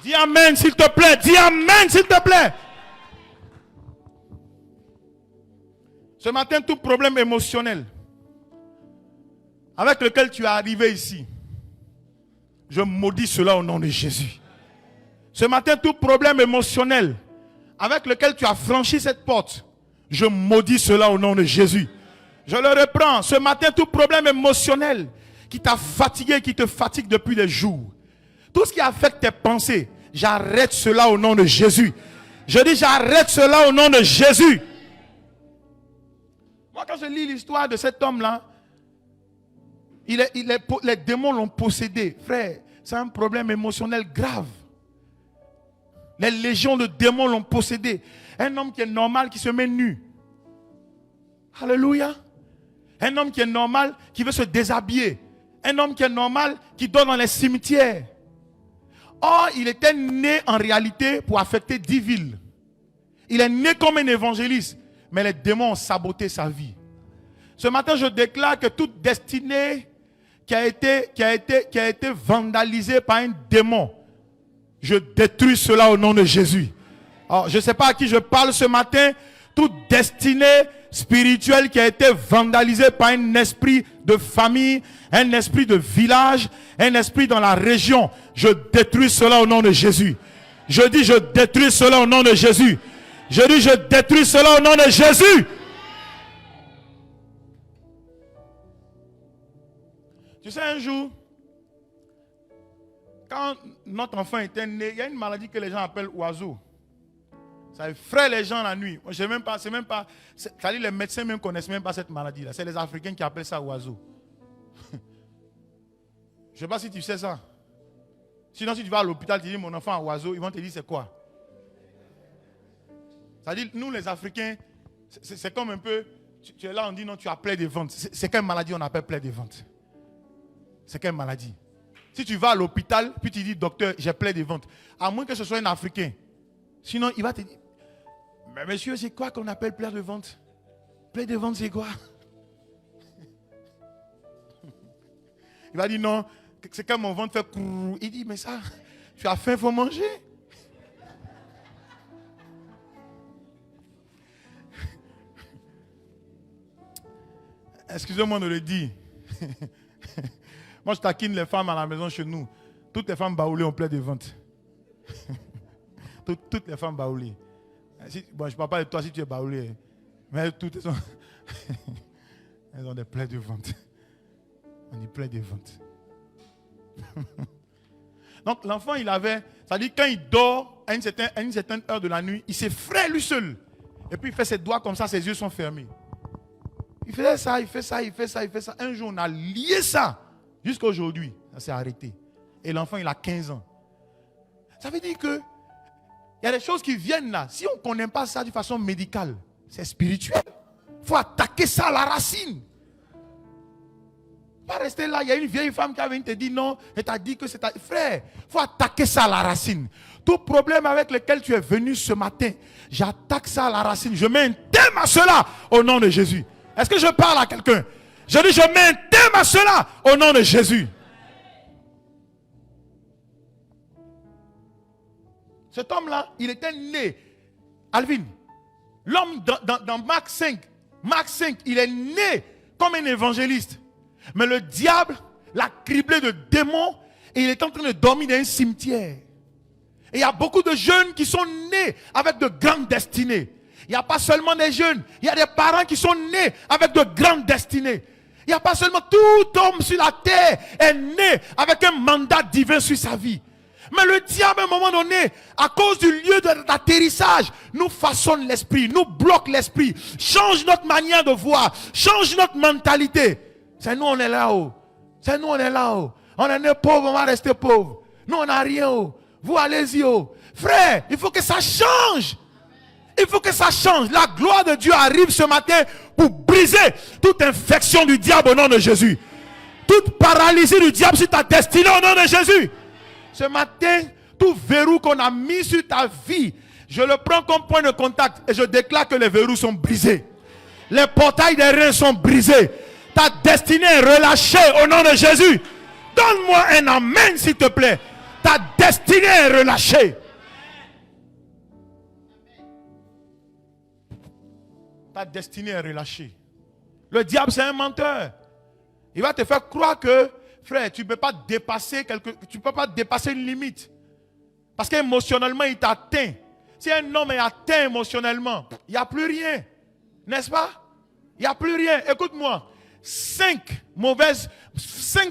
Dis amen s'il te plaît. Dis amen s'il te plaît. Ce matin, tout problème émotionnel avec lequel tu es arrivé ici, je maudis cela au nom de Jésus. Ce matin, tout problème émotionnel avec lequel tu as franchi cette porte, je maudis cela au nom de Jésus. Je le reprends. Ce matin, tout problème émotionnel qui t'a fatigué, qui te fatigue depuis des jours, tout ce qui affecte tes pensées, j'arrête cela au nom de Jésus. Je dis j'arrête cela au nom de Jésus. Moi, quand je lis l'histoire de cet homme-là, les démons l'ont possédé. Frère, c'est un problème émotionnel grave. Les légions de démons l'ont possédé. Un homme qui est normal, qui se met nu. Alléluia. Un homme qui est normal, qui veut se déshabiller. Un homme qui est normal, qui dort dans les cimetières. Or, il était né en réalité pour affecter 10 villes. Il est né comme un évangéliste, mais les démons ont saboté sa vie. Ce matin, je déclare que toute destinée qui a été vandalisée par un démon, je détruis cela au nom de Jésus. Alors, je ne sais pas à qui je parle ce matin. Toute destinée spirituelle qui a été vandalisée par un esprit de famille, un esprit de village, un esprit dans la région, je détruis cela au nom de Jésus. Je dis, je détruis cela au nom de Jésus. Je dis, je détruis cela au nom de Jésus. Tu sais, un jour, quand notre enfant était né, il y a une maladie que les gens appellent oiseau. Ça effraie les gens la nuit. Je sais même pas, c'est-à-dire les médecins ne connaissent même pas cette maladie-là. C'est les Africains qui appellent ça oiseau. Je ne sais pas si tu sais ça. Sinon, si tu vas à l'hôpital, tu dis mon enfant a oiseau, ils vont te dire c'est quoi. C'est-à-dire, nous les Africains, c'est comme un peu, tu es là, on dit non, tu as plaie de ventre. C'est quelle maladie on appelle plaie de ventre? C'est quelle maladie? Si tu vas à l'hôpital, puis tu dis docteur, j'ai plaie de ventre. À moins que ce soit un Africain. Sinon, il va te dire, mais monsieur, c'est quoi qu'on appelle plaie de ventre? Plaie de ventre, c'est quoi? Il va dire non, c'est quand mon ventre fait courou. Il dit, mais ça, tu as faim, il faut manger. Excusez-moi de le dire. Moi, je taquine les femmes à la maison chez nous. Toutes les femmes baoulées ont plaie de ventre. Toutes les femmes baoulées. Bon, je ne parle pas de toi si tu es baoulé. Mais toutes elles ont, elles ont des plaies de ventre. On dit plaies de ventre. Donc l'enfant, il avait, c'est-à-dire quand il dort à une certaine heure de la nuit, il s'effraie lui seul. Et puis il fait ses doigts comme ça, ses yeux sont fermés. Il faisait ça, il fait ça, il fait ça, il fait ça. Un jour, on a lié ça. Jusqu'à aujourd'hui, ça s'est arrêté. Et l'enfant, il a 15 ans. Ça veut dire que il y a des choses qui viennent là. Si on ne connaît pas ça de façon médicale, c'est spirituel. Il faut attaquer ça à la racine. Pas rester là, il y a une vieille femme qui avait te dit non, elle t'a dit que c'est ta... Frère, il faut attaquer ça à la racine. Tout problème avec lequel tu es venu ce matin, j'attaque ça à la racine. Je mets un thème à cela au nom de Jésus. Est-ce que je parle à quelqu'un? Je dis, je mets un thème à cela au nom de Jésus. Cet homme-là, il était né. Alvin, l'homme dans Marc 5, il est né comme un évangéliste. Mais le diable l'a criblé de démons et il est en train de dormir dans un cimetière. Et il y a beaucoup de jeunes qui sont nés avec de grandes destinées. Il n'y a pas seulement des jeunes, il y a des parents qui sont nés avec de grandes destinées. Il n'y a pas seulement tout homme sur la terre est né avec un mandat divin sur sa vie. Mais le diable, à un moment donné, à cause du lieu d'atterrissage, nous façonne l'esprit, nous bloque l'esprit, change notre manière de voir, change notre mentalité. C'est nous, on est là-haut. C'est nous, on est là-haut. On est né pauvre, on va rester pauvre. Nous, on n'a rien haut. Vous, allez-y haut. Frère, il faut que ça change. Il faut que ça change. La gloire de Dieu arrive ce matin pour briser toute infection du diable au nom de Jésus. Toute paralysie du diable sur ta destinée au nom de Jésus. Ce matin, tout verrou qu'on a mis sur ta vie, je le prends comme point de contact et je déclare que les verrous sont brisés. Les portails des reins sont brisés. Ta destinée est relâchée au nom de Jésus. Donne-moi un amen s'il te plaît. Ta destinée est relâchée. Ta destinée est relâchée. Le diable, c'est un menteur. Il va te faire croire que, frère, tu ne peux pas dépasser une limite. Parce qu'émotionnellement, il t'atteint. Si un homme est atteint émotionnellement, il n'y a plus rien. N'est-ce pas? Il n'y a plus rien. Écoute-moi. 5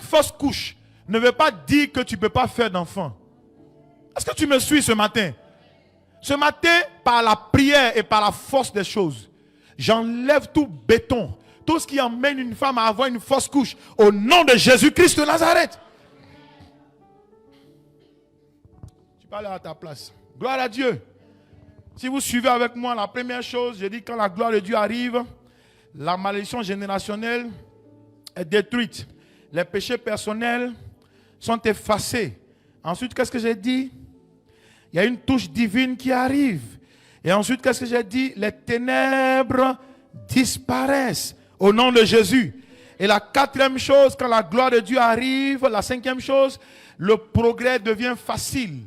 fausses couches ne veut pas dire que tu ne peux pas faire d'enfant. Est-ce que tu me suis ce matin? Ce matin, par la prière et par la force des choses, j'enlève tout béton, tout ce qui emmène une femme à avoir une fausse couche, au nom de Jésus-Christ de Nazareth. Tu parles à ta place. Gloire à Dieu. Si vous suivez avec moi, la première chose, je dis quand la gloire de Dieu arrive, La malédiction générationnelle est détruite. Les péchés personnels sont effacés. Ensuite, qu'est-ce que j'ai dit? Il y a une touche divine qui arrive. Et ensuite, qu'est-ce que j'ai dit? Les ténèbres disparaissent au nom de Jésus. Et la quatrième chose, quand la gloire de Dieu arrive, la cinquième chose, le progrès devient facile.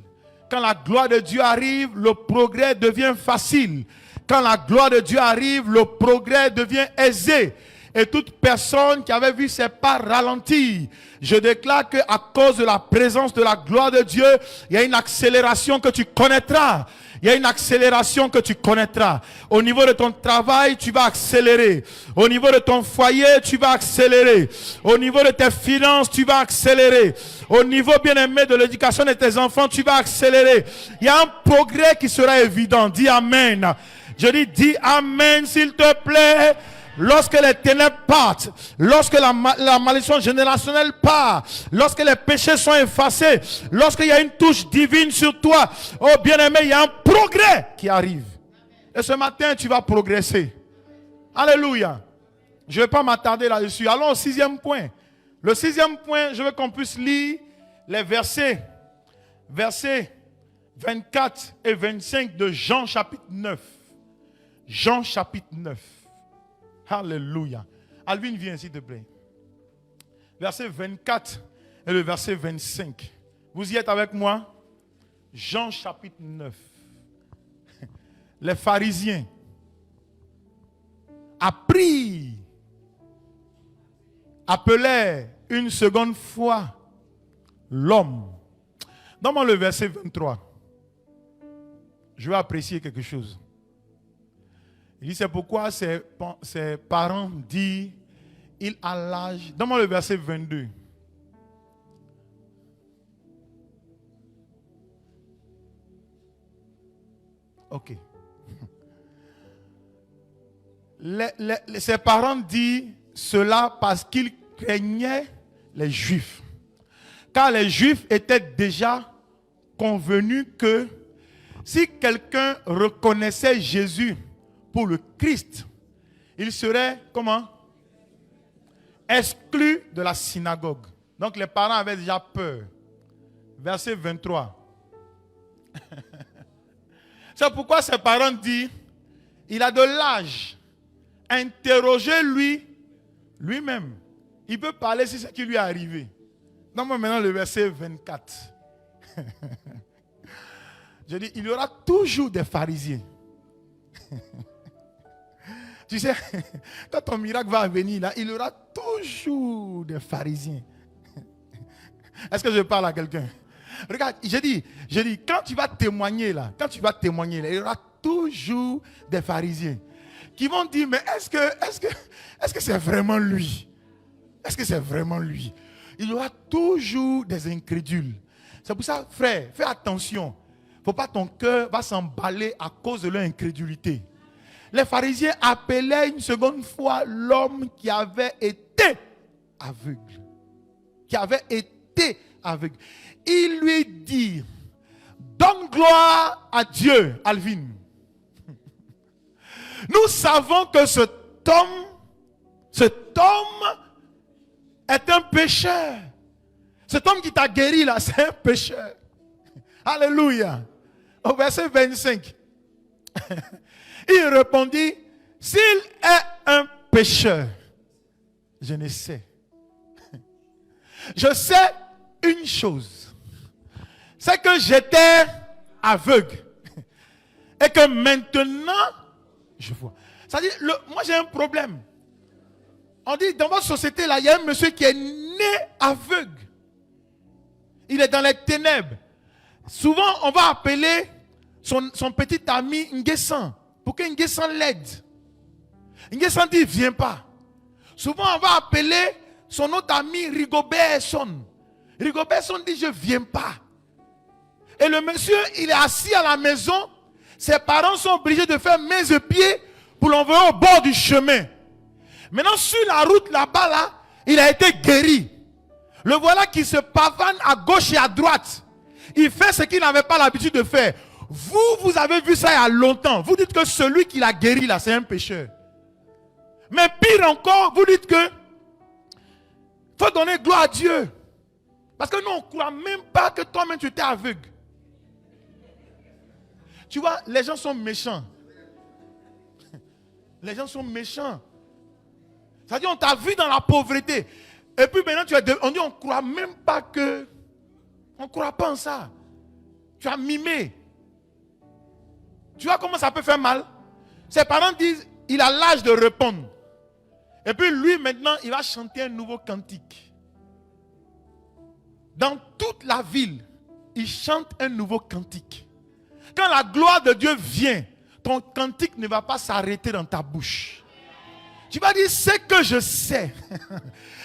Quand la gloire de Dieu arrive, le progrès devient facile. Quand la gloire de Dieu arrive, le progrès devient aisé. Et toute personne qui avait vu ses pas ralentir, je déclare qu'à cause de la présence de la gloire de Dieu, il y a une accélération que tu connaîtras. Il y a une accélération que tu connaîtras. Au niveau de ton travail, tu vas accélérer. Au niveau de ton foyer, tu vas accélérer. Au niveau de tes finances, tu vas accélérer. Au niveau, bien-aimé, de l'éducation de tes enfants, tu vas accélérer. Il y a un progrès qui sera évident. Dis Amen. Je dis Amen, s'il te plaît. Lorsque les ténèbres partent, lorsque la malédiction générationnelle part, lorsque les péchés sont effacés, lorsqu'il y a une touche divine sur toi, oh bien-aimé, il y a un progrès qui arrive. Et ce matin, tu vas progresser. Alléluia. Je ne vais pas m'attarder là-dessus. Allons au sixième point. Le sixième point, je veux qu'on puisse lire les versets 24 et 25 de Jean chapitre 9. Jean chapitre 9. Alléluia. Alvin, viens s'il te plaît. Verset 24 et le verset 25. Vous y êtes avec moi? Jean chapitre 9. Les pharisiens appelaient une seconde fois l'homme. Donne-moi le verset 23. Je vais apprécier quelque chose. Il dit, c'est pourquoi ses parents disent, il a l'âge. Donne-moi le verset 22. Ok. Ses parents disent cela parce qu'ils craignaient les Juifs. Car les Juifs étaient déjà convenus que si quelqu'un reconnaissait Jésus pour le Christ, il serait, comment? Exclu de la synagogue. Donc les parents avaient déjà peur. Verset 23. C'est pourquoi ses parents disent, il a de l'âge. Interrogez-lui lui-même. Il peut parler si c'est ce qui lui est arrivé. Donne-moi maintenant le verset 24. Je dis, il y aura toujours des pharisiens. Tu sais, quand ton miracle va venir, là, il y aura toujours des pharisiens. Est-ce que je parle à quelqu'un? Regarde, je dis, quand tu vas témoigner là, il y aura toujours des pharisiens qui vont dire, mais est-ce que c'est vraiment lui? Est-ce que c'est vraiment lui? Il y aura toujours des incrédules. C'est pour ça, frère, fais attention. Il ne faut pas ton cœur va s'emballer à cause de leur incrédulité. Les pharisiens appelaient une seconde fois l'homme qui avait été aveugle. Il lui dit, donne gloire à Dieu, Alvin. Nous savons que cet homme est un pécheur. Cet homme qui t'a guéri là, c'est un pécheur. Alléluia. Au verset 25. Il répondit, s'il est un pécheur, je ne sais. Je sais une chose. C'est que j'étais aveugle. Et que maintenant, je vois. C'est-à-dire, moi j'ai un problème. On dit, dans votre société, là, il y a un monsieur qui est né aveugle. Il est dans les ténèbres. Souvent, on va appeler son petit ami Nguessan. Pour que Nguessan l'aide. Nguessan dit, viens pas. Souvent, on va appeler son autre ami Rigobertson. Rigobertson dit, je viens pas. Et le monsieur, il est assis à la maison. Ses parents sont obligés de faire main et pieds pour l'envoyer au bord du chemin. Maintenant, sur la route là-bas, là, il a été guéri. Le voilà qui se pavane à gauche et à droite. Il fait ce qu'il n'avait pas l'habitude de faire. Vous avez vu ça il y a longtemps. Vous dites que celui qui l'a guéri là, c'est un pécheur. Mais pire encore, vous dites que faut donner gloire à Dieu. Parce que nous, on ne croit même pas que toi-même tu étais aveugle. Tu vois, les gens sont méchants. Les gens sont méchants. C'est-à-dire, on t'a vu dans la pauvreté. Et puis maintenant, on dit, on ne croit même pas que... On ne croit pas en ça. Tu as mimé. Tu vois comment ça peut faire mal? Ses parents disent, il a l'âge de répondre. Et puis lui, maintenant, il va chanter un nouveau cantique. Dans toute la ville, il chante un nouveau cantique. Quand la gloire de Dieu vient, ton cantique ne va pas s'arrêter dans ta bouche. Tu vas dire, c'est que je sais.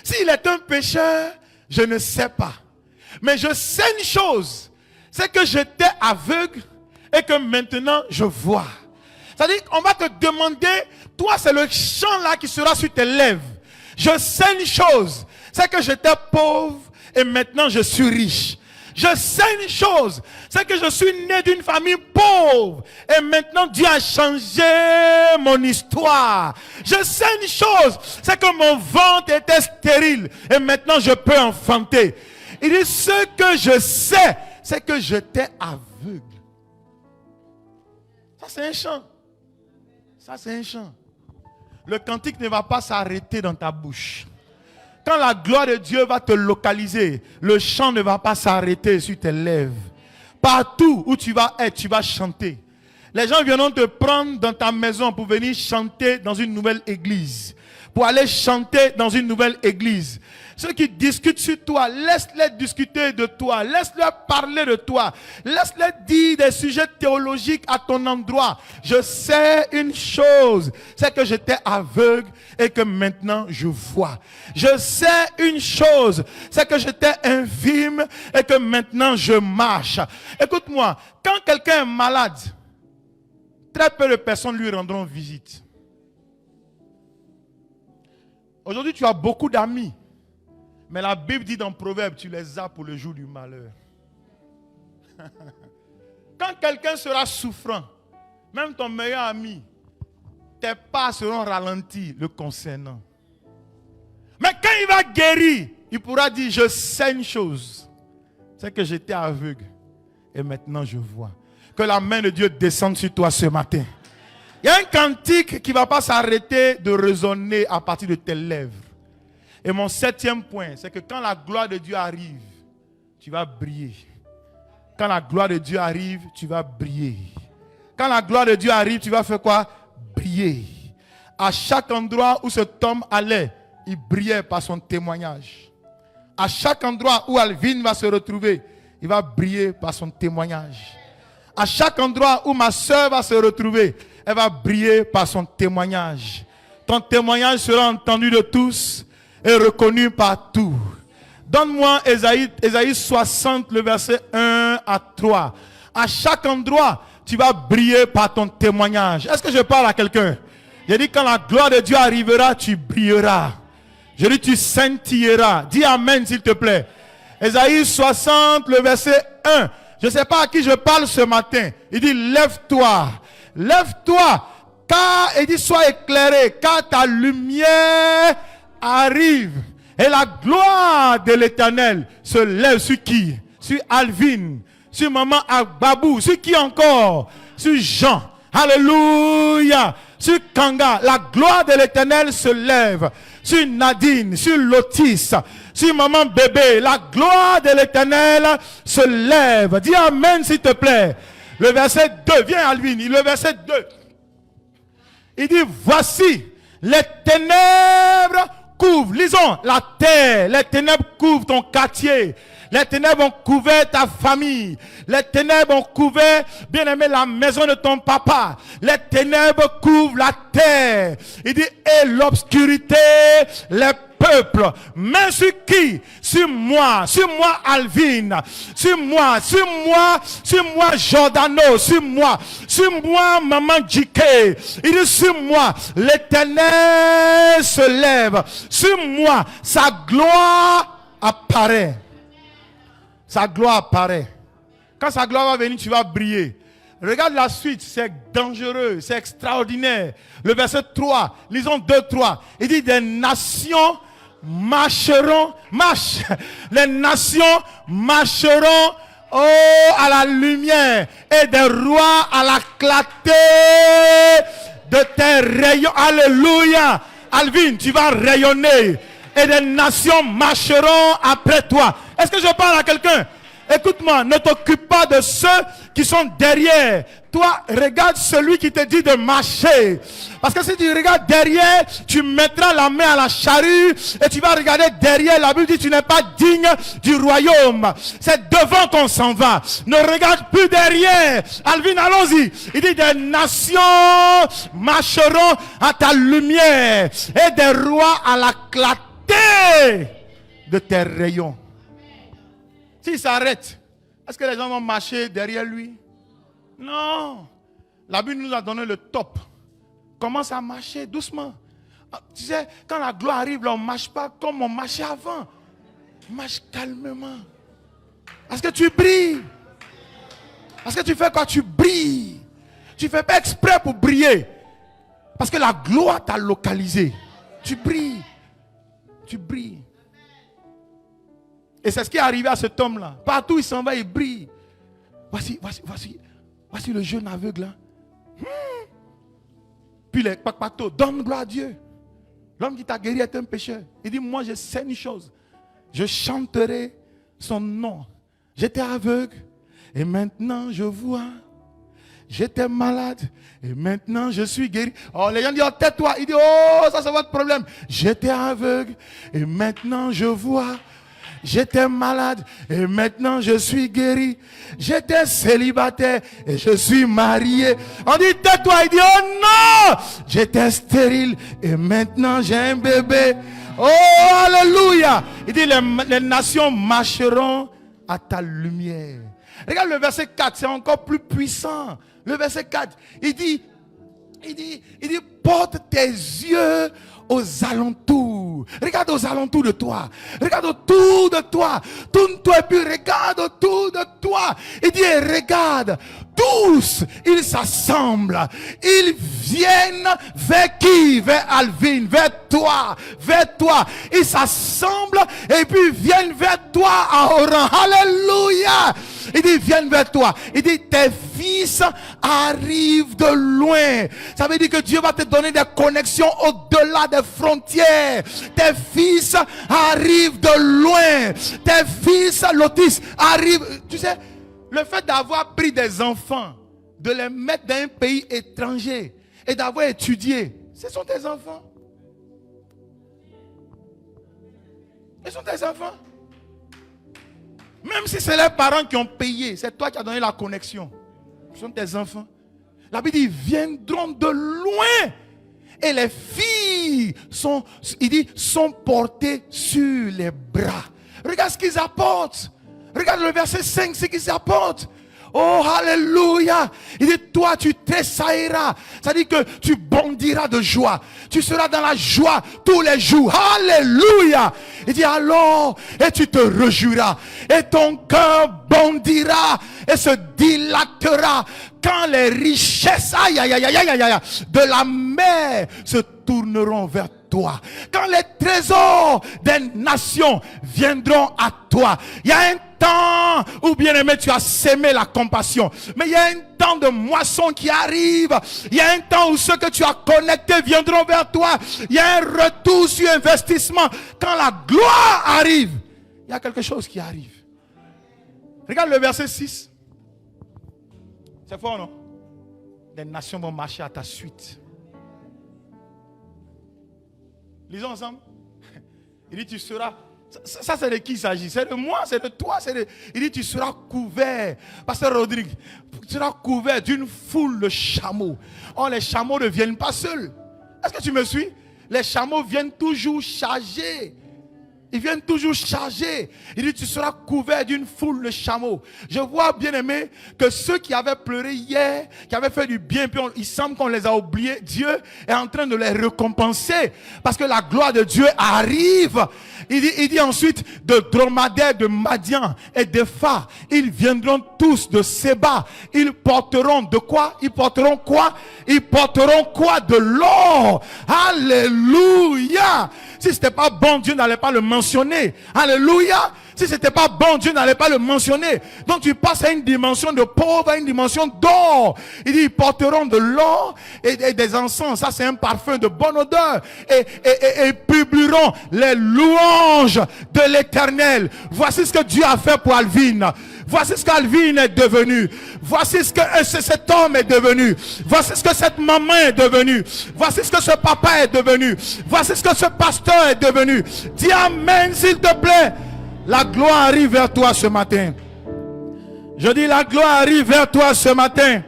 S'il est un pécheur, je ne sais pas. Mais je sais une chose, c'est que j'étais aveugle et que maintenant je vois. C'est-à-dire qu'on va te demander, toi c'est le chant là qui sera sur tes lèvres. Je sais une chose, c'est que j'étais pauvre et maintenant je suis riche. Je sais une chose, c'est que je suis né d'une famille pauvre et maintenant Dieu a changé mon histoire. Je sais une chose, c'est que mon ventre était stérile et maintenant je peux enfanter. Il dit, ce que je sais, c'est que j'étais aveugle. Ça c'est un chant. Ça c'est un chant. Le cantique ne va pas s'arrêter dans ta bouche. Quand la gloire de Dieu va te localiser, le chant ne va pas s'arrêter sur tes lèvres. Partout où tu vas être, tu vas chanter. Les gens viendront te prendre dans ta maison pour venir chanter dans une nouvelle église. Pour aller chanter dans une nouvelle église. Ceux qui discutent sur toi, laisse-les discuter de toi. Laisse-les parler de toi. Laisse-les dire des sujets théologiques à ton endroit. Je sais une chose, c'est que j'étais aveugle et que maintenant je vois. Je sais une chose, c'est que j'étais infirme et que maintenant je marche. Écoute-moi, quand quelqu'un est malade, très peu de personnes lui rendront visite. Aujourd'hui, tu as beaucoup d'amis. Mais la Bible dit dans Proverbe, tu les as pour le jour du malheur. Quand quelqu'un sera souffrant, même ton meilleur ami, tes pas seront ralentis le concernant. Mais quand il va guérir, il pourra dire, je sais une chose. C'est que j'étais aveugle et maintenant je vois. Que la main de Dieu descende sur toi ce matin. Il y a un cantique qui ne va pas s'arrêter de résonner à partir de tes lèvres. Et mon 7e point, c'est que quand la gloire de Dieu arrive, tu vas briller. Quand la gloire de Dieu arrive, tu vas briller. Quand la gloire de Dieu arrive, tu vas faire quoi? Briller. À chaque endroit où cet homme allait, il brillait par son témoignage. À chaque endroit où Alvin va se retrouver, il va briller par son témoignage. À chaque endroit où ma soeur va se retrouver, elle va briller par son témoignage. Ton témoignage sera entendu de tous et reconnu par tous. Donne-moi Ésaïe 60, le verset 1 à 3. À chaque endroit, tu vas briller par ton témoignage. Est-ce que je parle à quelqu'un? J'ai dit, quand la gloire de Dieu arrivera, tu brilleras. Je dis, tu scintilleras. Dis amen, s'il te plaît. Ésaïe 60, le verset 1. Je ne sais pas à qui je parle ce matin. Il dit, lève-toi. Lève-toi. Car, il dit, sois éclairé. Car ta lumière arrive. Et la gloire de l'Éternel se lève sur qui? Sur Alvin. Sur maman Agbabou. Sur qui encore? Sur Jean. Alléluia. Sur Kanga. La gloire de l'Éternel se lève. Sur Nadine. Sur Lotis. Sur maman bébé. La gloire de l'Éternel se lève. Dis amen s'il te plaît. Le verset 2. Viens Alvin. Le verset 2. Il dit, voici les ténèbres couvrent, lisons, la terre, les ténèbres couvrent ton quartier, les ténèbres ont couvert ta famille, les ténèbres ont couvert, bien aimé, la maison de ton papa, les ténèbres couvrent la terre. Il dit, et l'obscurité, les peuples, mais sur qui? Sur moi Alvin, sur moi Jordano, sur moi maman Jike. Il dit sur moi l'Éternel se lève, sur moi sa gloire apparaît. Sa gloire apparaît. Quand sa gloire va venir, tu vas briller. Regarde la suite, c'est dangereux, c'est extraordinaire. Le verset 3, lisons 2, 3. Il dit des nations marcheront, les nations marcheront à la lumière et des rois à la clarté de tes rayons. Alléluia. Alvin, tu vas rayonner et des nations marcheront après toi. Est-ce que je parle à quelqu'un? Écoute-moi, ne t'occupe pas de ceux qui sont derrière. Toi, regarde celui qui te dit de marcher. Parce que si tu regardes derrière, tu mettras la main à la charrue et tu vas regarder derrière. La Bible dit tu n'es pas digne du royaume. C'est devant qu'on s'en va. Ne regarde plus derrière. Alvin, allons-y. Il dit des nations marcheront à ta lumière et des rois à la clarté de tes rayons. S'il s'arrête, est-ce que les gens vont marcher derrière lui? Non. La Bible nous a donné le top. Commence à marcher doucement. Tu sais, quand la gloire arrive, là, on ne marche pas comme on marchait avant. Marche calmement. Parce que tu brilles. Parce que tu fais quoi? Tu brilles. Tu ne fais pas exprès pour briller. Parce que la gloire t'a localisé. Tu brilles. Tu brilles. Et c'est ce qui est arrivé à cet homme-là. Partout il s'en va, il brille. Voici le jeune aveugle. Puis les pakpato, donne gloire à Dieu. L'homme qui t'a guéri est un pécheur. Il dit, moi je sais une chose. Je chanterai son nom. J'étais aveugle et maintenant je vois. J'étais malade et maintenant je suis guéri. Oh, les gens disent, oh, tais-toi. Il dit, oh, ça c'est votre problème. J'étais aveugle et maintenant je vois. J'étais malade et maintenant je suis guéri. J'étais célibataire et je suis marié. On dit tais-toi, il dit oh non. J'étais stérile et maintenant j'ai un bébé. Oh alléluia. Il dit les nations marcheront à ta lumière. Regarde le verset 4, c'est encore plus puissant. Le verset 4, il dit porte tes yeux aux alentours. Regarde aux alentours de toi. Regarde autour de toi. Tourne-toi et puis regarde autour de toi. Il dit, regarde, tous, ils s'assemblent. Ils viennent vers qui? Vers Alvin, vers toi, vers toi. Ils s'assemblent et puis viennent vers toi à Oran. Alléluia. Il dit, viens vers toi. Il dit, tes fils arrivent de loin. Ça veut dire que Dieu va te donner des connexions au-delà des frontières. Tes fils arrivent de loin. Tes fils, Lotis, arrivent. Tu sais, le fait d'avoir pris des enfants, de les mettre dans un pays étranger et d'avoir étudié, ce sont tes enfants. Ce sont tes enfants. Même si c'est les parents qui ont payé, c'est toi qui as donné la connexion. Ce sont tes enfants. La Bible dit, ils viendront de loin. Et les filles sont, il dit, sont portées sur les bras. Regarde ce qu'ils apportent. Regarde le verset 5, ce qu'ils apportent. Oh, alléluia. Il dit, toi, tu tressailleras. Ça dit que tu bondiras de joie. Tu seras dans la joie tous les jours. Alléluia. Il dit, alors, et tu te réjouiras. Et ton cœur bondira et se dilatera. Quand les richesses de la mer se tourneront vers toi. Quand les trésors des nations viendront à toi. Il y a un temps où, bien aimé, tu as sémé la compassion. Mais il y a un temps de moisson qui arrive. Il y a un temps où ceux que tu as connectés viendront vers toi. Il y a un retour sur investissement. Quand la gloire arrive, il y a quelque chose qui arrive. Regarde le verset 6. C'est fort, non? Les nations vont marcher à ta suite. Lisons ensemble. Il dit, tu seras... Ça c'est de qui il s'agit? C'est de moi, c'est de toi. Il dit, tu seras couvert. Pasteur Rodrigue, tu seras couvert d'une foule de chameaux. Oh, les chameaux ne viennent pas seuls. Est-ce que tu me suis? Les chameaux viennent toujours chargés. Ils viennent toujours chargés. Il dit, tu seras couvert d'une foule de chameaux. Je vois, bien aimé, que ceux qui avaient pleuré hier, qui avaient fait du bien, puis il semble qu'on les a oubliés, Dieu est en train de les récompenser. Parce que la gloire de Dieu arrive. Il dit ensuite, de dromadaires, de Madian et de Pha, ils viendront tous de Séba. Ils porteront de quoi? Ils porteront quoi? Ils porteront quoi? De l'or. Alléluia. Si ce n'était pas bon, Dieu n'allait pas le mentionner. Alléluia. Si ce n'était pas bon, Dieu n'allait pas le mentionner. Donc tu passes à une dimension de pauvre, à une dimension d'or. Il dit, ils porteront de l'or et des encens. Ça, c'est un parfum de bonne odeur. Et publieront les louanges de l'Éternel. Voici ce que Dieu a fait pour Alvin. Voici ce qu'Alvin est devenu. Voici ce que cet homme est devenu. Voici ce que cette maman est devenue. Voici ce que ce papa est devenu. Voici ce que ce pasteur est devenu. Dis amen s'il te plaît. La gloire arrive vers toi ce matin. Je dis la gloire arrive vers toi ce matin.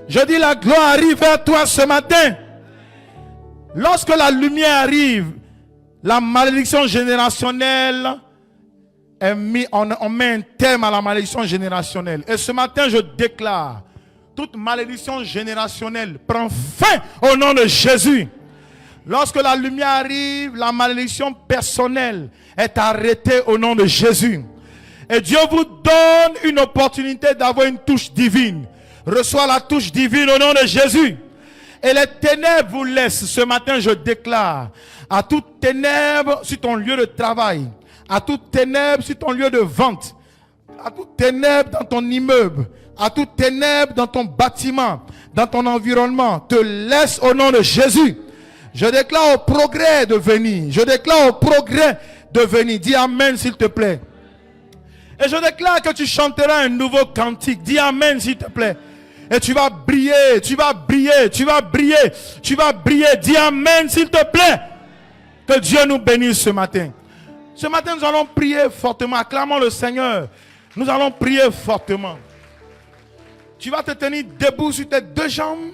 Je dis la gloire arrive vers toi ce matin. Lorsque la lumière arrive, la malédiction générationnelle on met un terme à la malédiction générationnelle. Et ce matin, je déclare, toute malédiction générationnelle prend fin au nom de Jésus. Lorsque la lumière arrive, la malédiction personnelle est arrêtée au nom de Jésus. Et Dieu vous donne une opportunité d'avoir une touche divine. Reçois la touche divine au nom de Jésus. Et les ténèbres vous laissent. Ce matin, je déclare à toute ténèbre sur ton lieu de travail, à toute ténèbre sur ton lieu de vente, à toute ténèbre dans ton immeuble, à toute ténèbre dans ton bâtiment, dans ton environnement, te laisse au nom de Jésus. Je déclare au progrès de venir. Je déclare au progrès de venir. Dis amen s'il te plaît. Et je déclare que tu chanteras un nouveau cantique. Dis amen s'il te plaît. Et tu vas briller, tu vas briller, tu vas briller, tu vas briller. Dis amen s'il te plaît. Que Dieu nous bénisse ce matin. Ce matin, nous allons prier fortement. Acclamons le Seigneur. Nous allons prier fortement. Tu vas te tenir debout sur tes deux jambes.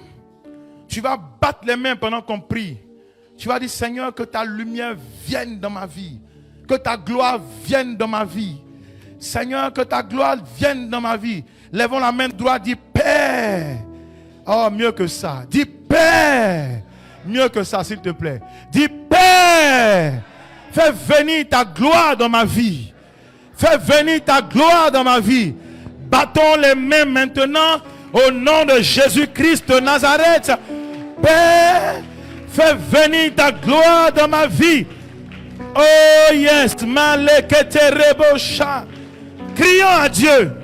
Tu vas battre les mains pendant qu'on prie. Tu vas dire, Seigneur, que ta lumière vienne dans ma vie. Que ta gloire vienne dans ma vie. Seigneur, que ta gloire vienne dans ma vie. Lèvons la main droite, dis Père. Oh, mieux que ça. Dis Père. Mieux que ça, s'il te plaît. Dis Père. Fais venir ta gloire dans ma vie. Fais venir ta gloire dans ma vie. Battons les mains maintenant au nom de Jésus-Christ de Nazareth. Père, fais venir ta gloire dans ma vie. Oh yes, Malekete Rebosha. Crions à Dieu.